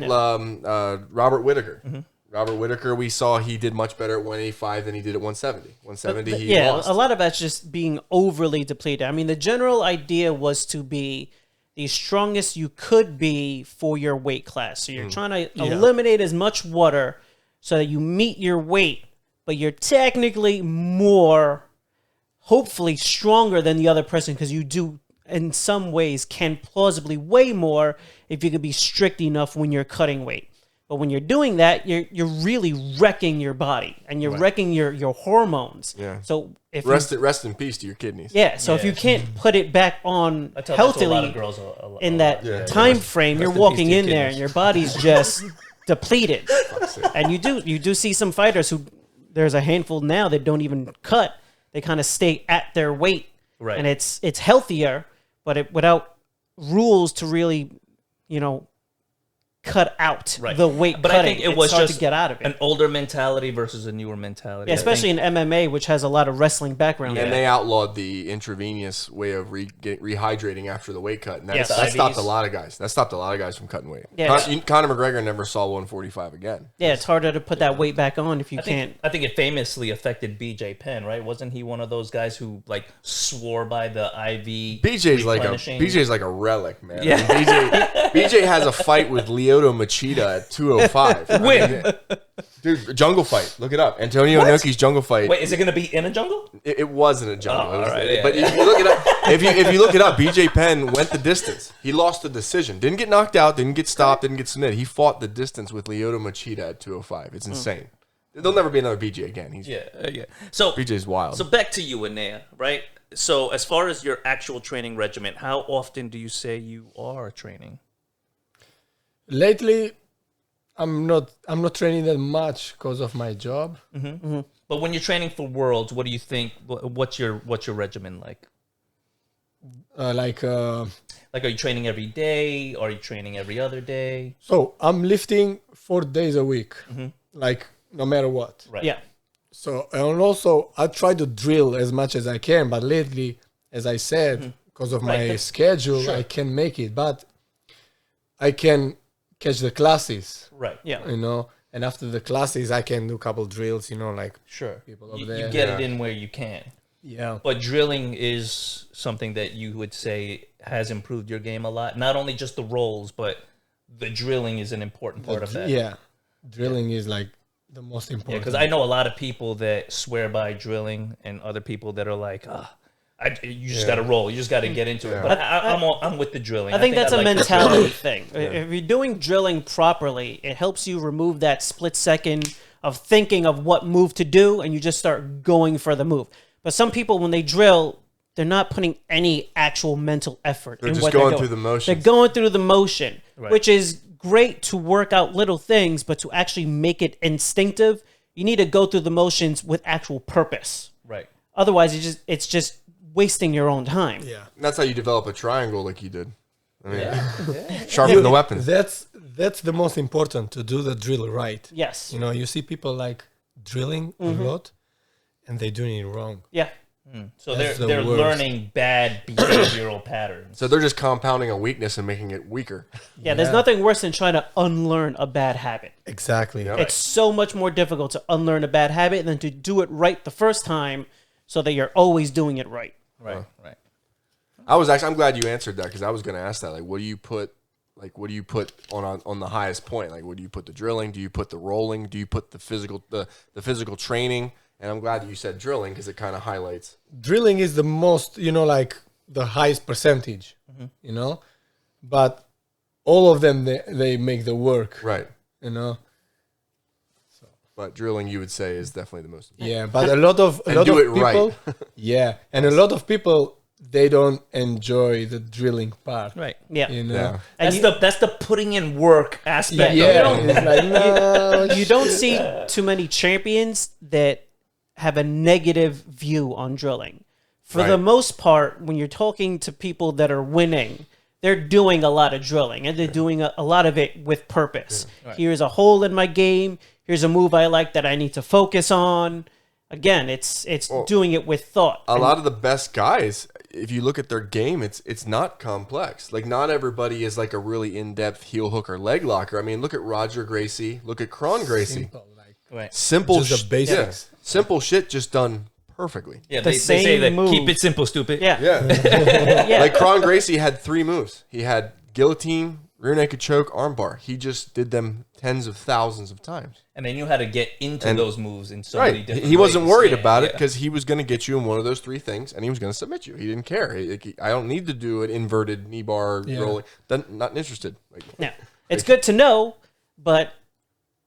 Robert Whittaker. Robert Whittaker, we saw he did much better at 185 than he did at 170. 170, he lost. A lot of that's just being overly depleted. I mean, the general idea was to be the strongest you could be for your weight class. So you're trying to eliminate as much water so that you meet your weight, but you're technically more, hopefully stronger than the other person because you do, in some ways, can plausibly weigh more if you could be strict enough when you're cutting weight. But when you're doing that, you're really wrecking your body and you're wrecking your hormones. Yeah. So if rest in peace to your kidneys. so if you can't put it back on I tell that to a lot healthily of girls in that time frame, you're Rest in walking peace to in your there kidneys. and your body's just depleted. And you do see some fighters who, there's a handful now that don't even cut. They kind of stay at their weight. Right. And it's healthier, but without rules to really, cut out Right. the weight But cutting. I think it was it's hard just to get out of it. an older mentality versus a newer mentality. Yeah, I especially think. in MMA, which has a lot of wrestling background. And they outlawed the intravenous way of rehydrating after the weight cut. And that, Yes. that stopped IVs. a lot of guys. That stopped a lot of guys from cutting weight. Yeah. Conor McGregor never saw 145 again. Yeah, it's harder to put that weight back on if you can't. I think it famously affected BJ Penn, right? Wasn't he one of those guys who like swore by the IV? BJ's like a relic, man. Yeah. I mean, BJ has a fight with Lyoto Machida at 205. Win. Dude, jungle fight. Look it up. Antonio Inoki's jungle fight. Wait, is it going to be in a jungle? It wasn't a jungle. Oh, It was- all right, yeah, but yeah. if you look it up, if you look it up, BJ Penn went the distance. He lost the decision. Didn't get knocked out. Didn't get stopped. Didn't get submitted. He fought the distance with Lyoto Machida at 205. It's insane. There'll never be another BJ again. Yeah. So BJ's wild. So back to you, Enea, right? So as far as your actual training regimen, how often do you say you are training? Lately, I'm not training that much because of my job. But when you're training for Worlds, what do you think? What's your regimen like? Like Like, are you training every day? Are you training every other day? so, I'm lifting 4 days a week, like no matter what. Right. Yeah. So, and also I try to drill as much as I can, but lately, as I said, because of my schedule, I can't make it. But I can catch the classes, Right. Yeah. and after the classes, I can do a couple drills, like Sure. people over You there. get it in where you can. Yeah. But drilling is something that you would say has improved your game a lot. Not only just the rolls, but the drilling is an important part of that. Yeah. Drilling is like the most Yeah, important. because I know a lot of people that swear by drilling, and other people that are like, you just got to roll, you just got to get into it. But I'm with the drilling. I think that's a like the mentality thing. If you're doing drilling properly, it helps you remove that split second of thinking of what move to do, and you just start going for the move. But some people, when they drill, they're not putting any actual mental effort. They're in just what going they're through the motions. They're going through the motion, Right. which is great to work out little things, but to actually make it instinctive, you need to go through the motions with actual purpose. Right. Otherwise, it's just wasting your own time. Yeah. And that's how you develop a triangle like you did. I mean, sharpen the weapons. That's the most important, to do the drill right. Yes. You see people like drilling a lot, and they're doing it wrong. Yeah. So That's the they're worst. learning bad behavioral patterns. So they're just compounding a weakness and making it weaker. Yeah, there's nothing worse than trying to unlearn a bad habit. Exactly. Yeah. It's so much more difficult to unlearn a bad habit than to do it right the first time so that you're always doing it right. Right. Right. I'm glad you answered that, because I was going to ask that. Like, what do you put on the highest point? Like, what do you put the drilling? Do you put the rolling? Do you put the physical training? And I'm glad that you said drilling, because it kind of highlights. Drilling is the most, like the highest percentage, but all of them, they make the work, Right. So, But drilling, you would say, is definitely the most important. yeah, but a lot of do it right. people, yeah, and a lot of people, they don't enjoy the drilling part, Right. Yeah. Yeah. And That's the putting in work aspect. Yeah, Of it. it's like, no, you don't see too many champions that have a negative view on drilling. For the Right. most part, when you're talking to people that are winning, they're doing a lot of drilling, and they're doing a lot of it with purpose. Here's a hole in my game. here's a move I like that I need to focus on. Again, it's doing it with thought. A lot of the best guys, if you look at their game, it's not complex. Like, not everybody is like a really in-depth heel hook or leg locker. I mean, look at Roger Gracie. Look at Kron Gracie. Simple, Just the basics. simple shit just done perfectly. Yeah, The they say same that move. keep it simple, stupid. Yeah. Yeah. Like Kron Gracie had 3 moves. He had guillotine, rear naked choke, armbar. He just did them tens of thousands of times. And they knew how to get into those moves in so many Right. different He wasn't ways. worried Yeah, about it yeah. because he was going to get you in one of those 3 things, and he was going to submit you. He didn't care. I don't need to do an inverted knee bar rolling. Not interested. Like, Now, it's good to know, but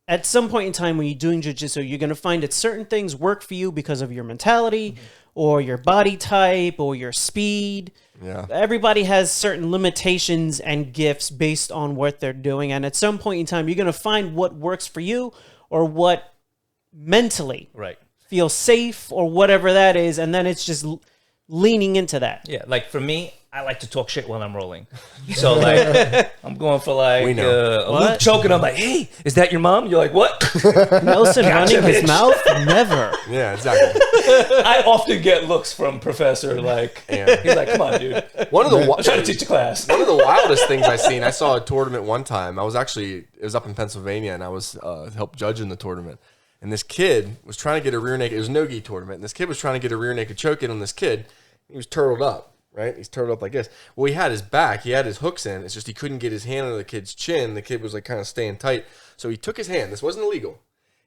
at some point in time when you're doing jiu-jitsu, you're going to find that certain things work for you because of your mentality or your body type or your speed. Yeah. Everybody has certain limitations and gifts based on what they're doing. And at some point in time, you're going to find what works for you or what mentally Right. feels safe or whatever that is. And then it's just leaning into that. Yeah, like for me, I like to talk shit while I'm rolling. So like, I'm going for like We know. a loop choke, and I'm like, "Hey, is that your mom?" You're like, "What?" Nelson running his bitch. mouth? Never. Yeah, exactly. I often get looks from Professor. Like, Yeah. he's like, "Come on, dude, One of the I'm trying to teach a class." One of the wildest things I seen, I saw a tournament one time. It was up in Pennsylvania, and I was helped judging the tournament. And this kid was trying to get a rear naked. It was a no-gi tournament. And this kid was trying to get a rear naked choke in on this kid. He was turtled up, right? He's turtled up like this. Well, he had his back. He had his hooks in. It's just he couldn't get his hand under the kid's chin. The kid was like kind of staying tight. So he took his hand. This wasn't illegal.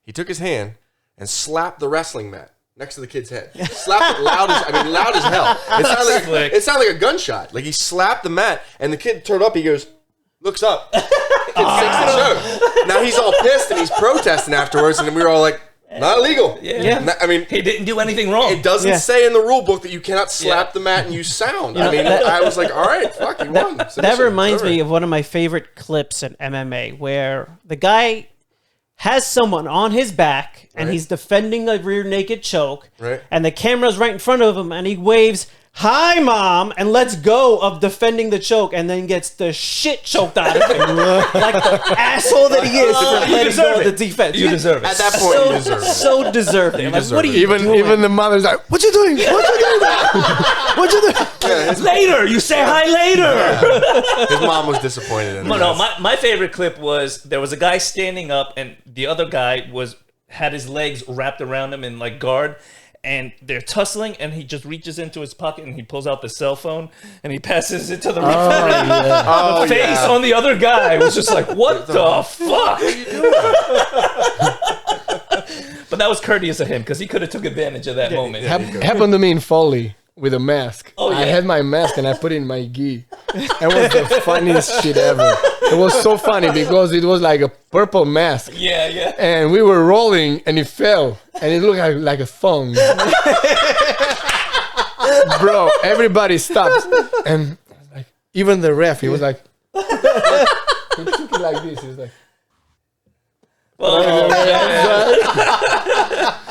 He took his hand and slapped the wrestling mat next to the kid's head. Slapped it loud as hell. It sounded like a gunshot. Like he slapped the mat, and the kid turned up. He goes, looks up. Kid sinks and choke. Now he's all pissed and he's protesting afterwards, and we were all like, not illegal. Yeah. I mean, He didn't do anything wrong. it doesn't say in the rule book that you cannot slap the mat and use sound. I mean, I was like, all right, fuck, you won. That reminds me of one of my favorite clips in MMA where the guy has someone on his back and he's defending a rear naked choke, and the camera's right in front of him, and he waves, "Hi, Mom," and lets go of defending the choke, and then gets the shit choked out of him. Like the asshole that he is for letting go of the defense. You deserve it. At that point, you deserve it. So deserving. Like, what are you doing? Even the mother's like, "What you doing? What you doing? What you doing?" Later, you say hi later. His mom was disappointed in him. No, my favorite clip was there was a guy standing up, and the other guy had his legs wrapped around him in like guard. And they're tussling, and he just reaches into his pocket and he pulls out the cell phone and he passes it to the referee. The face on the other guy was just like, "What the fuck?" But that was courteous of him because he could have took advantage of that moment. Happened to me in Foley with a mask. Oh, yeah. I had my mask and I put it in my gi. It was the funniest shit ever. It was so funny because it was like a purple mask. Yeah, yeah. And we were rolling and it fell and it looked like a thong. Bro, everybody stopped. And like, even the ref, he was like, he took it like this. He was like, Well,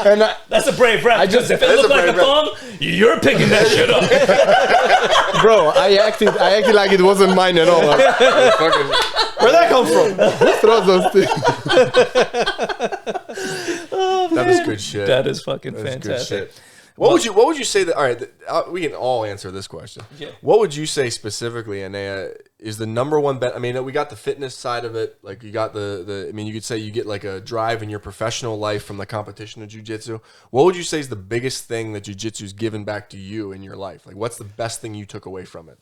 and that's a brave rap. Because if it that's looked a like a brave thong, you're picking that shit up. bro, I acted like it wasn't mine at all. Like, Where'd that come from? who throws those things? That is good shit. That is fucking That's good fantastic. shit. What would you say that? All right, we can all answer this question. Yeah. What would you say specifically, Enea, is the number one bet? I mean, we got the fitness side of it. Like you got the. I mean, you could say you get like a drive in your professional life from the competition of jiu-jitsu. What would you say is the biggest thing that jiu-jitsu's given back to you in your life? Like, what's the best thing you took away from it?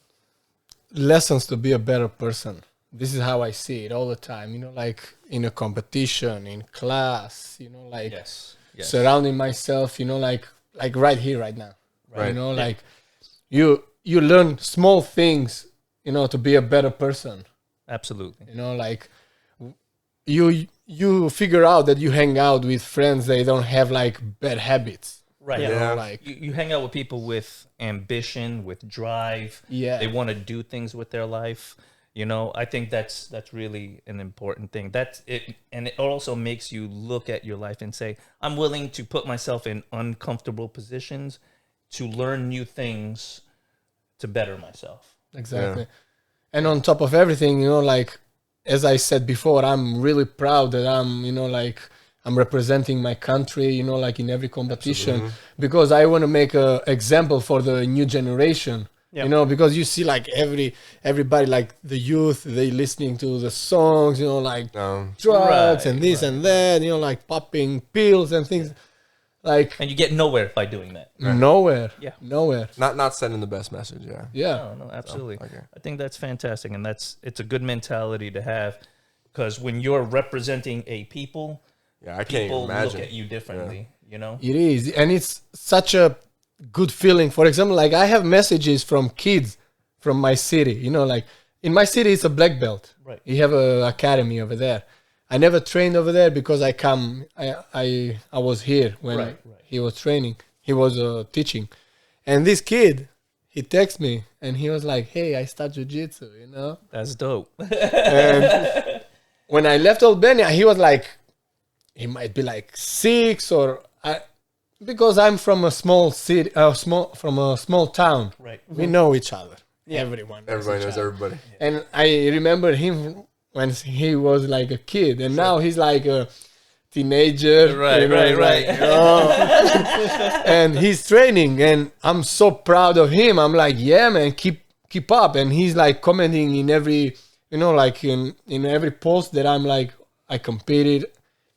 Lessons to be a better person. This is how I see it all the time. You know, like in a competition, in class. You know, like Yes. surrounding myself. You know, like right here, right now. Right. You know, like you learn small things. You know, to be a better person. Absolutely. You know, like you figure out that you hang out with friends they don't have like bad habits. Right. You know, Yeah. like You hang out with people with ambition, with drive. Yeah. They want to do things with their life. You know, I think that's really an important thing. That's it, and it also makes you look at your life and say, "I'm willing to put myself in uncomfortable positions to learn new things to better myself." Exactly. And on top of everything, you know, like, as I said before, I'm really proud that I'm, you know, like, I'm representing my country, you know, like in every competition, because I want to make a example for the new generation. Yep. You know, because you see like everybody, like the youth, they listening to the songs, you know, like drugs and this and that, you know, like popping pills and things like. And you get nowhere by doing that. Nowhere. Yeah. Nowhere. Not sending the best message. Yeah. Yeah. No, absolutely. So, okay. I think that's fantastic, and it's a good mentality to have, because when you're representing a people, Yeah, I can't even people imagine. look at you differently. You know. It is, and it's such a good feeling. For example, like I have messages from kids from my city. You know, like in my city, it's a black belt. Right. You have a academy over there. I never trained over there because I was here when he was training. He was teaching, and this kid, he texted me and he was like, "Hey, I start jiu-jitsu." You know. That's dope. And when I left Albania, he was like, he might be like 6 or because I'm from a small city, from a small town. Right. We know each other. Everyone. Everybody knows everybody. And I remember him when he was like a kid, and now he's like a teenager. Right. you know, Right. like, oh. And he's training, and I'm so proud of him. I'm like, yeah, man, keep up. And he's like commenting in every, you know, like in every post that I'm like, I competed.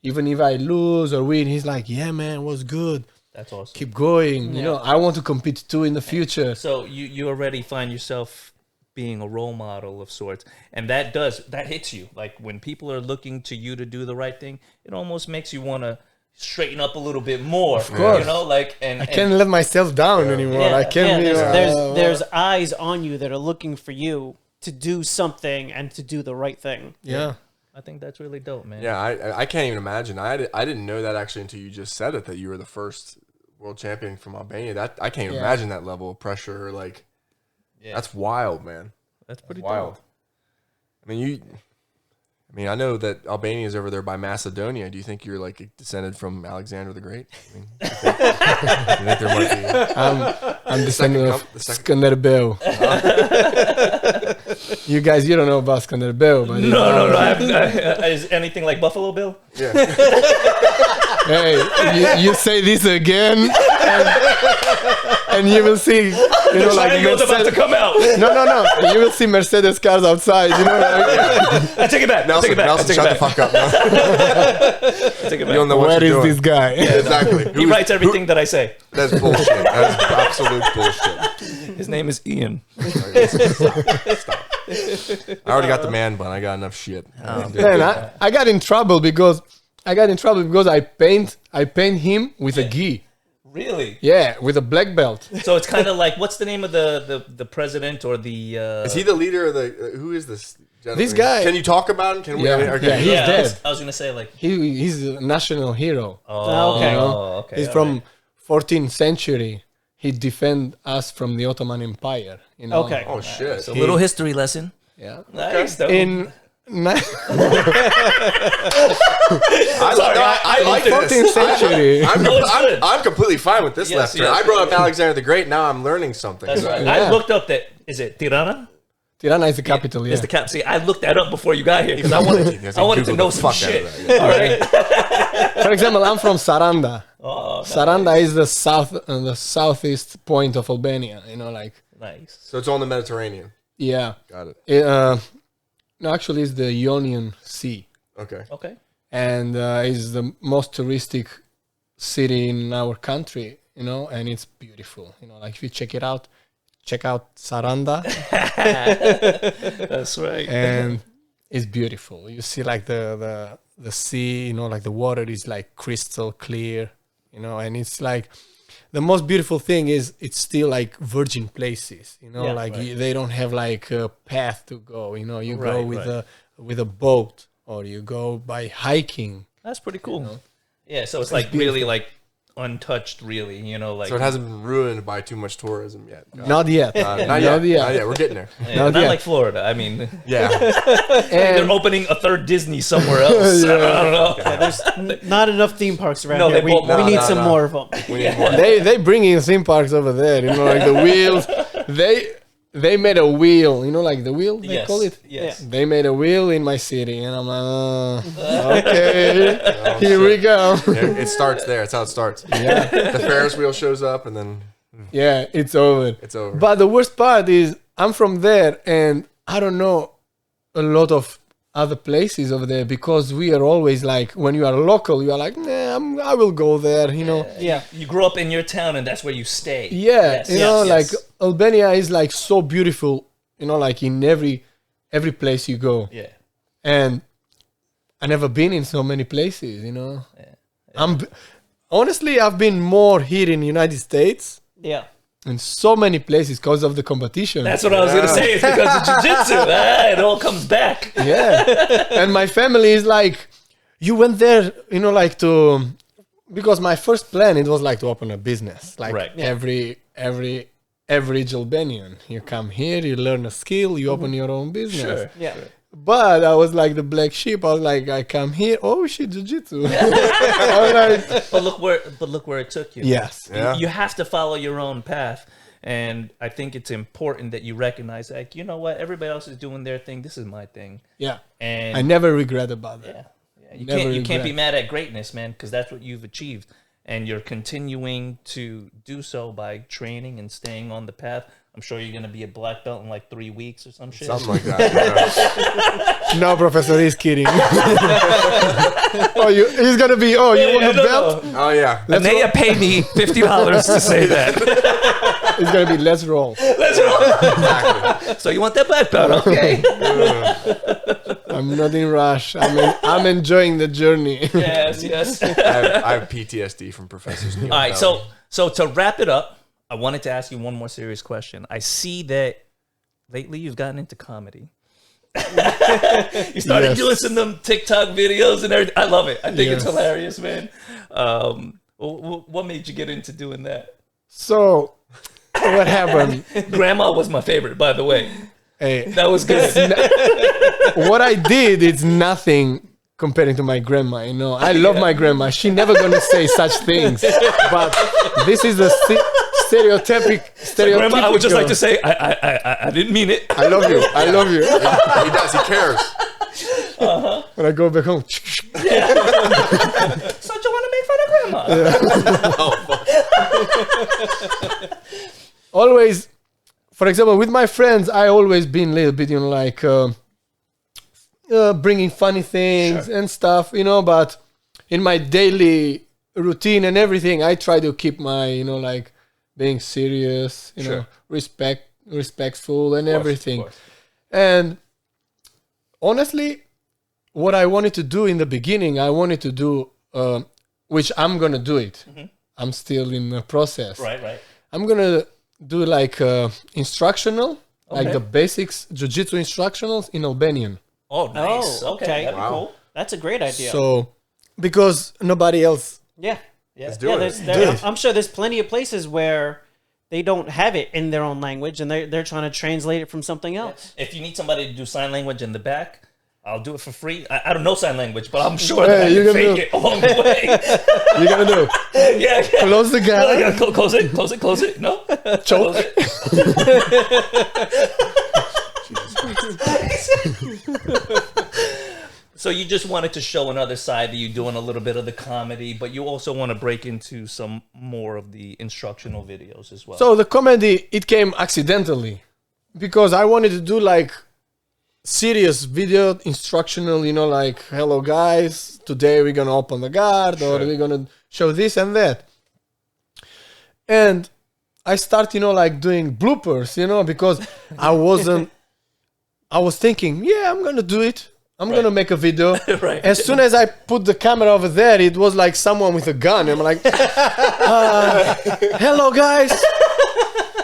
Even if I lose or win, he's like, yeah, man, it was good. That's awesome. Keep going. You know, I want to compete too in the future. So you already find yourself being a role model of sorts, and that hits you. Like when people are looking to you to do the right thing, it almost makes you want to straighten up a little bit more. Of course. You know, like I can't let myself down anymore. I can't be. There's eyes on you that are looking for you to do something and to do the right thing. Yeah. I think that's really dope, man. Yeah, I can't even imagine. I didn't know that actually until you just said it, that you were the first world champion from Albania. That I can't even imagine that level of pressure. Like, that's wild, man. That's pretty Wild. dope. I mean, I know that Albania is over there by Macedonia. Do you think you're like descended from Alexander the Great? I mean, do you think there might be? I'm descendant of the second- Skanderbeu. You guys, you don't know about Skanderbeu, but No. Is anything like Buffalo Bill? Yeah. Hey, you say this again, and you will see, you know, like Triangle's about to come out. No, you will see Mercedes cars outside. You know, like, I take it back. Nelson, shut the fuck up. No. I take it You back. don't know what where you're is doing. this guy? Exactly. He writes everything that I say. That's bullshit. That is absolute bullshit. His name is Ian. Stop. I already got the man bun. I got enough shit. Man, I got in trouble because I paint him with a gi. Really? Yeah, with a black belt. So it's kind of like, what's the name of the president or the? Is he the leader of the? Who is this? Gentleman? This guy. Can you talk about him? Can we? Yeah. Okay. Yeah, he's dead. I was gonna say like. He's a national hero. Oh, okay. okay. He's all from right. 14th century. He defend us from the Ottoman Empire. You know? Okay. Oh shit. It's a little history lesson. Yeah. Nice. Though. I like 14th this. century. No, it's good. I'm completely fine with this Yes, left turn. yes. I brought up Alexander the Great. Now I'm learning something. That's right. Yeah. I looked up that. Is it Tirana? Tirana is the capital. Yeah. Is the cap? See, I looked that up before you got here because I wanted Yes, to. I wanted to Google know the some fuck out shit. of that, All right. For example, I'm from Saranda. Oh, Saranda is the southeast point of Albania. You know, like nice. So it's on the Mediterranean. yeah. Got it. No, actually, it's the Ionian Sea, Okay. Okay. and it's the most touristic city in our country. You know, and it's beautiful. You know, like if you check out Saranda, That's right. and it's beautiful. You see like the sea, you know, like the water is like crystal clear, you know, and it's like the most beautiful thing is it's still like virgin places, you know, Yeah, like right. they don't have like a path to go, you know, you go Right, with a boat or you go by hiking. That's pretty cool. Yeah. So it's like really like untouched, really. You know, like So it hasn't been ruined by too much tourism yet. Got it. Not yet. Not Not yet. yet. Not yet. We're getting there. yeah, not not yet. like Florida. I mean, Yeah. they're And opening a third Disney somewhere else. I don't know. Yeah, there's not enough theme parks around No, here. they We won't- need no, some no. more of them. We need more. they bring in theme parks over there, you know, like the wheels. they made a wheel, you know, like the wheel they Yes. call it. Yes. They made a wheel in my city, and I'm like, okay, here we go. Yeah, it starts there. That's how it starts. Yeah, The Ferris wheel shows up, and then yeah, it's over. it's over. But the worst part is I'm from there, and I don't know a lot of other places over there because we are always like, when you are local, you are like, nah, I will go there, you know. Yeah. You grew up in your town, and that's where you stay. Yeah, Yes, you know, yes, like yes. Albania is like so beautiful, you know, like in every place you go. Yeah. And I never been in so many places, you know. Honestly, I've been more here in the United States Yeah. in so many places because of the competition. That's what I was going to say. It's because of jiu-jitsu. It all comes back. Yeah. And my family is like, you went there, you know, like because my first plan, it was like to open a business. Like Right. every average Albanian. You come here, you learn a skill, you open your own business. Sure. Yeah. But I was like the black sheep. I was like, I come here, oh shit, jiu-jitsu. I was like, But look where it took you. yes. Yeah. You have to follow your own path. And I think it's important that you recognize, like, you know what? Everybody else is doing their thing. This is my thing. Yeah. And I never regret about that. yeah, you Never can't be regret. mad at greatness, man, because that's what you've achieved. And you're continuing to do so by training and staying on the path. I'm sure you're going to be a black belt in like 3 weeks or some shit. Something like that. Yeah. No, Professor, he's kidding. He's going to be, you want a belt? Oh yeah. Enea paid me $50 to say that. It's going to be, let's roll. Exactly. So you want that black belt, okay? I'm not in rush. I'm enjoying the journey. yes. I have PTSD from Professor's Neil. All right, so to wrap it up, I wanted to ask you one more serious question. I see that lately you've gotten into comedy. You started Yes. doing some of them TikTok videos and everything. I love it. I think it's Yes. hilarious, man. What made you get into doing that? So, what happened? Grandma was my favorite, by the way. Hey, That was good. what I did, it's nothing comparing to my grandma, you know. I love my grandma. She never gonna say such things. But this is a stereotypic. Grandma, I would just like to say, I didn't mean it. I love you. I love you. He does. He cares. When I go back home, So you want to make fun of grandma? always, for example, with my friends, I always been a little bit, you know, like bringing funny things and stuff, you know. But in my daily routine and everything, I try to keep my, you know, like being serious, you know, respectful and everything. And honestly, what I wanted to do in the beginning, I wanted to do, which I'm gonna do it. I'm still in the process. Right. I'm gonna do like instructional, like Okay. the basics jiu-jitsu instructionals in Albanian. Oh, nice. Oh, okay. okay. That'd be cool. That's a great idea. So because nobody else, yeah. Yeah. do Yeah, it. I'm sure there's plenty of places where they don't have it in their own language and they're trying to translate it from something else. If you need somebody to do sign language in the back, I'll do it for free. I don't know sign lange, but I'm sure Hey, that I you can can fake do- it along the way. you're gonna do yeah. close the gap, Close it. No? choke. Close it. So you just wanted to show another side that you're doing a little bit of the comedy, but you also want to break into some more of the instructional videos as well. So the comedy, it came accidentally because I wanted to do like serious video instructional, you know, like, hello guys, today we're gonna open the guard or we're gonna show this and that. And I start, you know, like doing bloopers, you know, because I was thinking, yeah, I'm gonna do it. I'm gonna make a video. Right. As soon as I put the camera over there, it was like someone with a gun. I'm like, hello guys.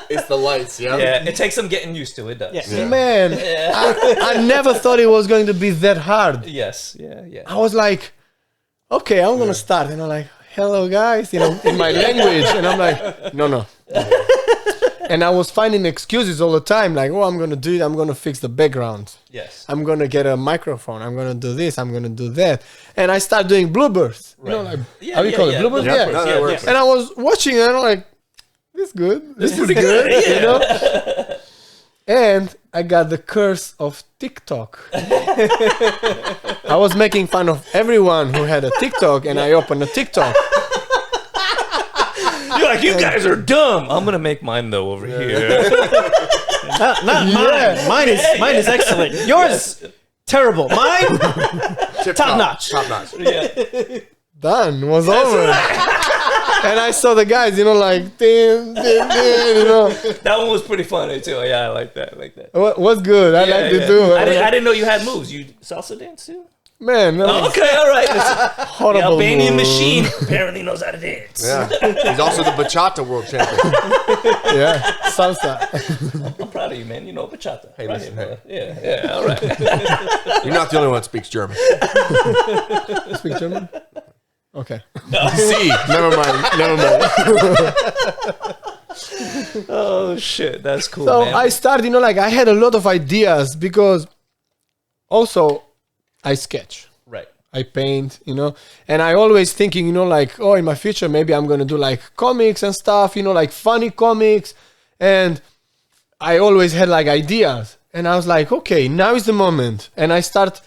It's the lights. Yeah. yeah, it takes some getting used to. It does. Yeah. Man, I never thought it was going to be that hard. Yes. Yeah. I was like, okay, I'm gonna start, and I'm like, hello guys, you know, in my language, and I'm like, no. And I was finding excuses all the time, like, oh, I'm gonna do it, I'm gonna fix the background, Yes. I'm gonna get a microphone, I'm gonna do this, I'm gonna do that, and I start doing bloopers, you know, like, how do you call it, bloopers? Yeah, Yeah. no, that works. And I was watching, and I'm like, this good, this is pretty good, good, you know. And I got the curse of TikTok. I was making fun of everyone who had a TikTok, and I opened a TikTok. You're like, you guys are dumb. I'm gonna make mine though over here. Not mine. Mine is excellent. Yours terrible. Mine top notch. Top notch. Done. Was over. And I saw the guys, like, damn, That one was pretty funny too. Yeah, I like that. What's good? I liked it too. I didn't know you had moves. You salsa dance too? Man, that was Okay, all right. The horrible Albanian move. machine apparently knows how to dance. Yeah. He's also the bachata world champion. Yeah, salsa. I'm proud of you, man. You know bachata. Hey, listen, hey. Yeah, all right. You're not the only one that speaks German. Speak German? Okay. See, never mind. Oh shit, that's cool. So man. I started, I had a lot of ideas because also I sketch. Right. I paint, and I always thinking, in my future, maybe I'm going to do like comics and stuff, like funny comics. And I always had like ideas, and I was like, okay, now is the moment. And I start,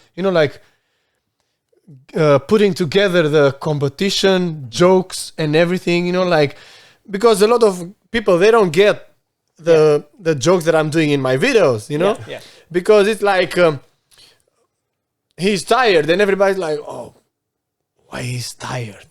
putting together the competition, jokes and everything, because a lot of people, they don't get the jokes that I'm doing in my videos, Yeah. because it's like, he's tired, and everybody's like, oh, why he's tired?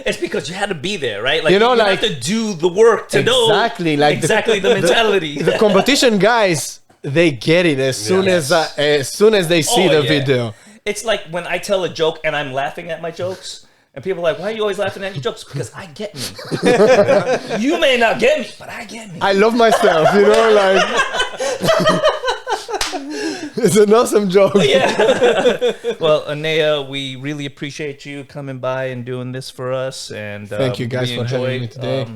It's because you had to be there, right? Like You know, you like- have to do the work to know Exactly, like exactly the mentality. The competition guys, they get it as soon as they see Oh, the yeah. video. It's like when I tell a joke and I'm laughing at my jokes, and people are like, "Why are you always laughing at your jokes?" Because I get me. You may not get me, but I get me. I love myself, like it's an awesome joke. Yeah. Well, Enea, we really appreciate you coming by and doing this for us. And Thank you guys we for having me enjoyed, today.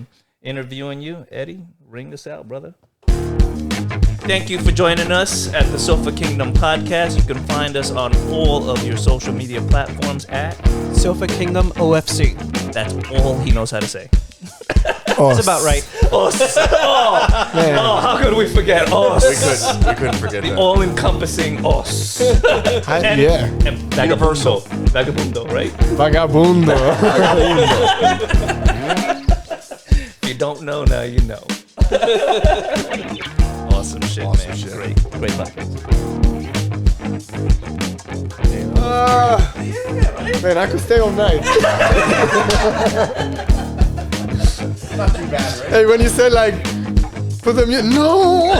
interviewing you. Eddie, ring this out, brother. Thank you for joining us at the Sofa Kingdom podcast. You can find us on all of your social media platforms at Sofa Kingdom OFC. that's all he knows how to say. That's about right. Os. Oh, how could we forget Os? We couldn't forget that. All-encompassing Os. And Universal. Vagabundo, right? Vagabundo. If you don't know, now you know. Awesome shit, man. shit. Great podcast. Man, I could stay all night. Not too bad, right? Hey, when you said like, put the music, no.